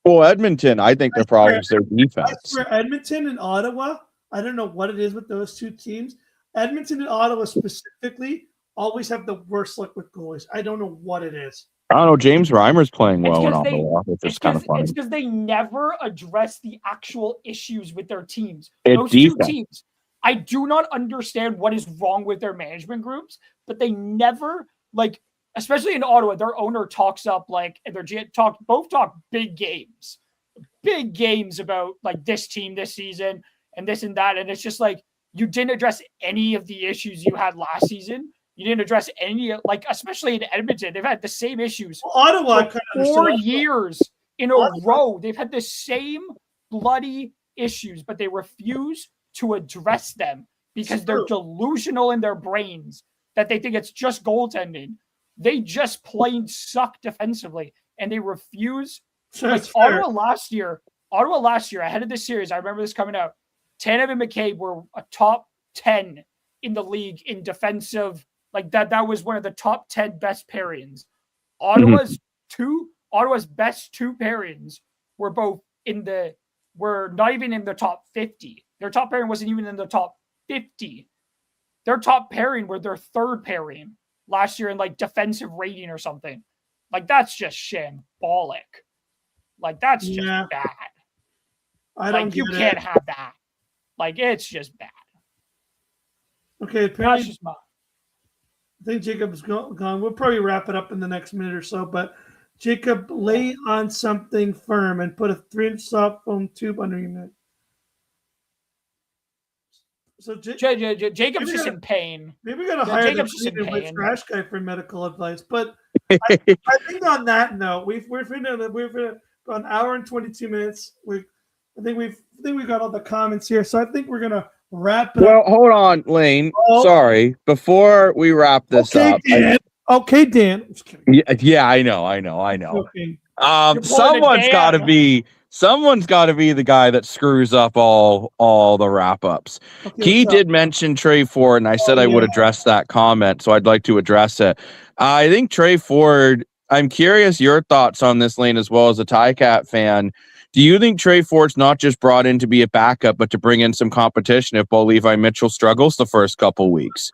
Well, Edmonton, I think their problem is their I defense. swear, Edmonton and Ottawa, I don't know what it is with those two teams. Edmonton and Ottawa specifically always have the worst luck with goalies. I don't know what it is. I don't know. James Reimer's playing It's well in 'cause they- Ottawa, which is kind of funny. It's because they never address the actual issues with their teams. It's Those two defense. teams, I do not understand what is wrong with their management groups, but they never, like, especially in Ottawa, their owner talks up, like, and their both talk big games about, like, this team this season and this and that. And it's just like, you didn't address any of the issues you had last season. You didn't address any, like, especially in Edmonton, they've had the same issues Well, Ottawa for kind of 4 years in a Ottawa- row. They've had the same bloody issues, but they refuse to address them because they're delusional in their brains that they think it's just goaltending. They just plain suck defensively, and they refuse. Like Ottawa last year, ahead of this series, I remember this coming out. Tanev and McCabe were a top 10 in the league in defensive. Like that was one of the top 10 best pairings. Ottawa's best 2 pairings were not even in the top 50. Their top pairing wasn't even in the top 50. Their top pairing were their 3rd pairing last year in, like, defensive rating or something. Like, that's just shambolic. Like, that's just bad. Like, you can't have that. Like, it's just bad. Okay, That's apparently, just my. I think Jacob's gone. We'll probably wrap it up in the next minute or so. But Jacob, lay on something firm and put a 3-inch soft foam tube under your neck. So Jacob's just in pain. Maybe we gotta hire Jacob's just the in pain. trash guy for medical advice. But I think on that note, we've been about an hour and 22 minutes. I think we've got all the comments here. So I think we're gonna wrap it up. Well, hold on, Lane. Oh. Sorry. Before we wrap this up. Dan. Okay, Dan. I'm just kidding. Yeah, I know. Okay. Someone's got to be the guy that screws up all the wrap ups. Okay, He what's up? did mention Trey Ford, and I said I would address that comment, so I'd like to address it. I think Trey Ford. I'm curious your thoughts on this, Lane, as well as a Ticat fan. Do you think Trey Ford's not just brought in to be a backup, but to bring in some competition if Bo Levi Mitchell struggles the first couple weeks?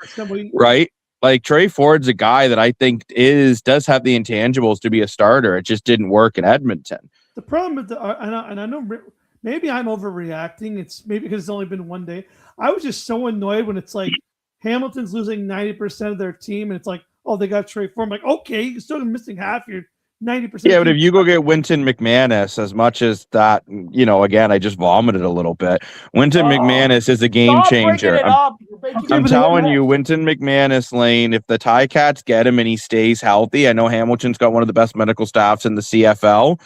Right? Like, Trey Ford's a guy that I think does have the intangibles to be a starter. It just didn't work in Edmonton. The problem with I know maybe I'm overreacting. It's maybe because it's only been one day. I was just so annoyed when it's like Hamilton's losing 90% of their team, and it's like, oh, they got Trey Ford. I'm like, okay, you're still missing half your 90%. Yeah, but if you go get Winton McManus, as much as that, again, I just vomited a little bit. Winton McManus is a game changer. I'm telling you, Winton McManus, Lane, if the Ticats get him and he stays healthy, I know Hamilton's got one of the best medical staffs in the CFL.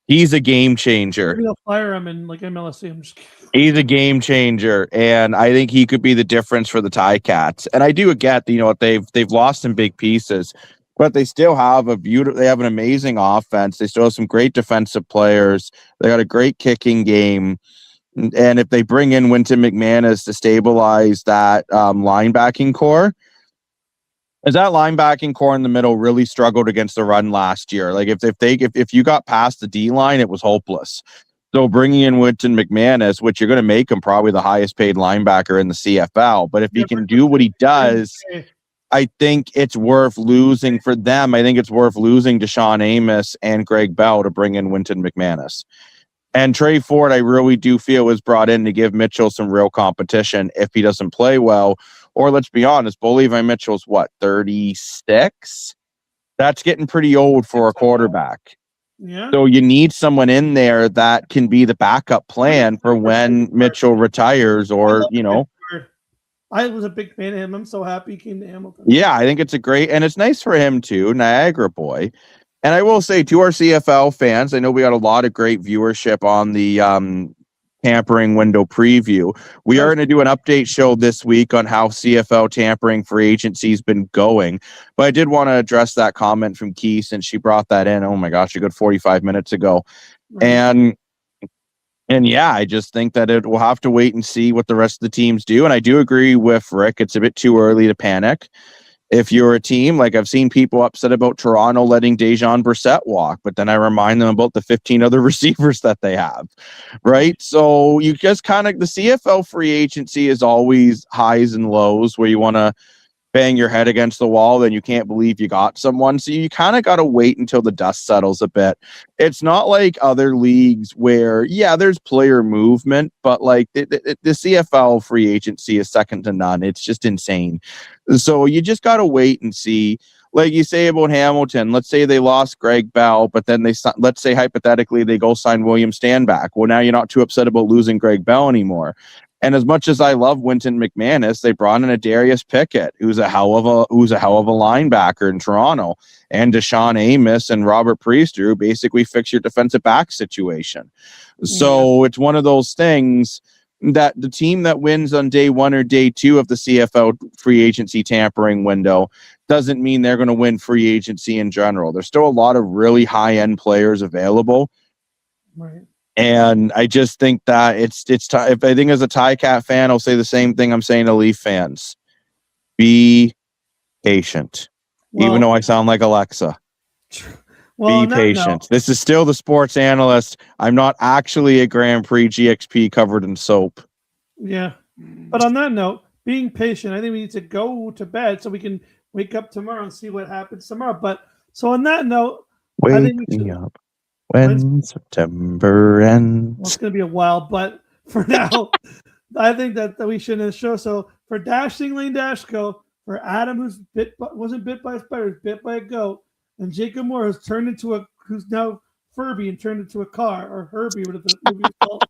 He's a game changer. They'll fire him in like MLSE. I'm just kidding. He's a game changer, and I think he could be the difference for the Ticats. And I do get, they've lost some big pieces, but they still have they have an amazing offense. They still have some great defensive players. They got a great kicking game. And if they bring in Winton McManus to stabilize that linebacking core, as that linebacking core in the middle really struggled against the run last year. Like if you got past the D line, it was hopeless. So bringing in Winton McManus, which you're going to make him probably the highest paid linebacker in the CFL, but if he can do what he does, I think it's worth losing for them. I think it's worth losing to Sean Amos and Greg Bell to bring in Winton McManus. And Trey Ford, I really do feel, is brought in to give Mitchell some real competition if he doesn't play well. Or let's be honest, Bo Levi Mitchell's 36? That's getting pretty old for a quarterback. Yeah. So you need someone in there that can be the backup plan for when Mitchell retires or, I was a big fan of him. I'm so happy he came to Hamilton. Yeah, I think it's and it's nice for him too, Niagara boy. And I will say to our CFL fans, I know we got a lot of great viewership on the tampering window preview. We are going to do an update show this week on how CFL tampering free agency has been going. But I did want to address that comment from Key since she brought that in. Oh my gosh, a good 45 minutes ago. Right. And yeah, I just think that it will have to wait and see what the rest of the teams do. And I do agree with Rick. It's a bit too early to panic. If you're a team, like I've seen people upset about Toronto letting Dejan Brissett walk, but then I remind them about the 15 other receivers that they have, right? So you just kind of, the CFL free agency is always highs and lows where you want to bang your head against the wall, then you can't believe you got someone. So you kind of got to wait until the dust settles a bit. It's not like other leagues where, yeah, there's player movement, but like the CFL free agency is second to none. It's just insane. So you just got to wait and see. Like you say about Hamilton, let's say they lost Greg Bell, but then let's say hypothetically they go sign William Stanback. Well, now you're not too upset about losing Greg Bell anymore. And as much as I love Winton McManus, they brought in a Darius Pickett, who's a hell of a linebacker in Toronto, and Deshaun Amos and Robert Priester, who basically fix your defensive back situation. So It's one of those things that the team that wins on day one or day two of the CFL free agency tampering window doesn't mean they're going to win free agency in general. There's still a lot of really high end players available. Right. And I just think that it's if I think as a Cat fan, I'll say the same thing I'm saying to Leaf fans. Be patient. Even though I sound like Alexa. Well, be patient. This is still the sports analyst. I'm not actually a Grand Prix GXP covered in soap. Yeah. But on that note, being patient, I think we need to go to bed so we can wake up tomorrow and see what happens tomorrow. But so on that note, I think we should, up when September ends. Well, it's going to be a while, but for now, I think that we should end the show. So for Dashing Lane Dashko, for Adam, who's wasn't bit by a spider, was bit by a goat, and Jacob Moore, who's now Furby and turned into a car, or Herbie, whatever the movie is called.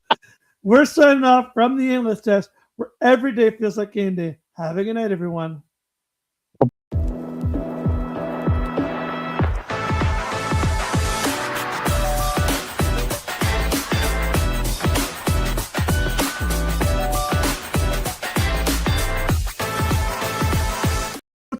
We're signing off from the Analyst Desk, where every day feels like game day. Have a good night, everyone.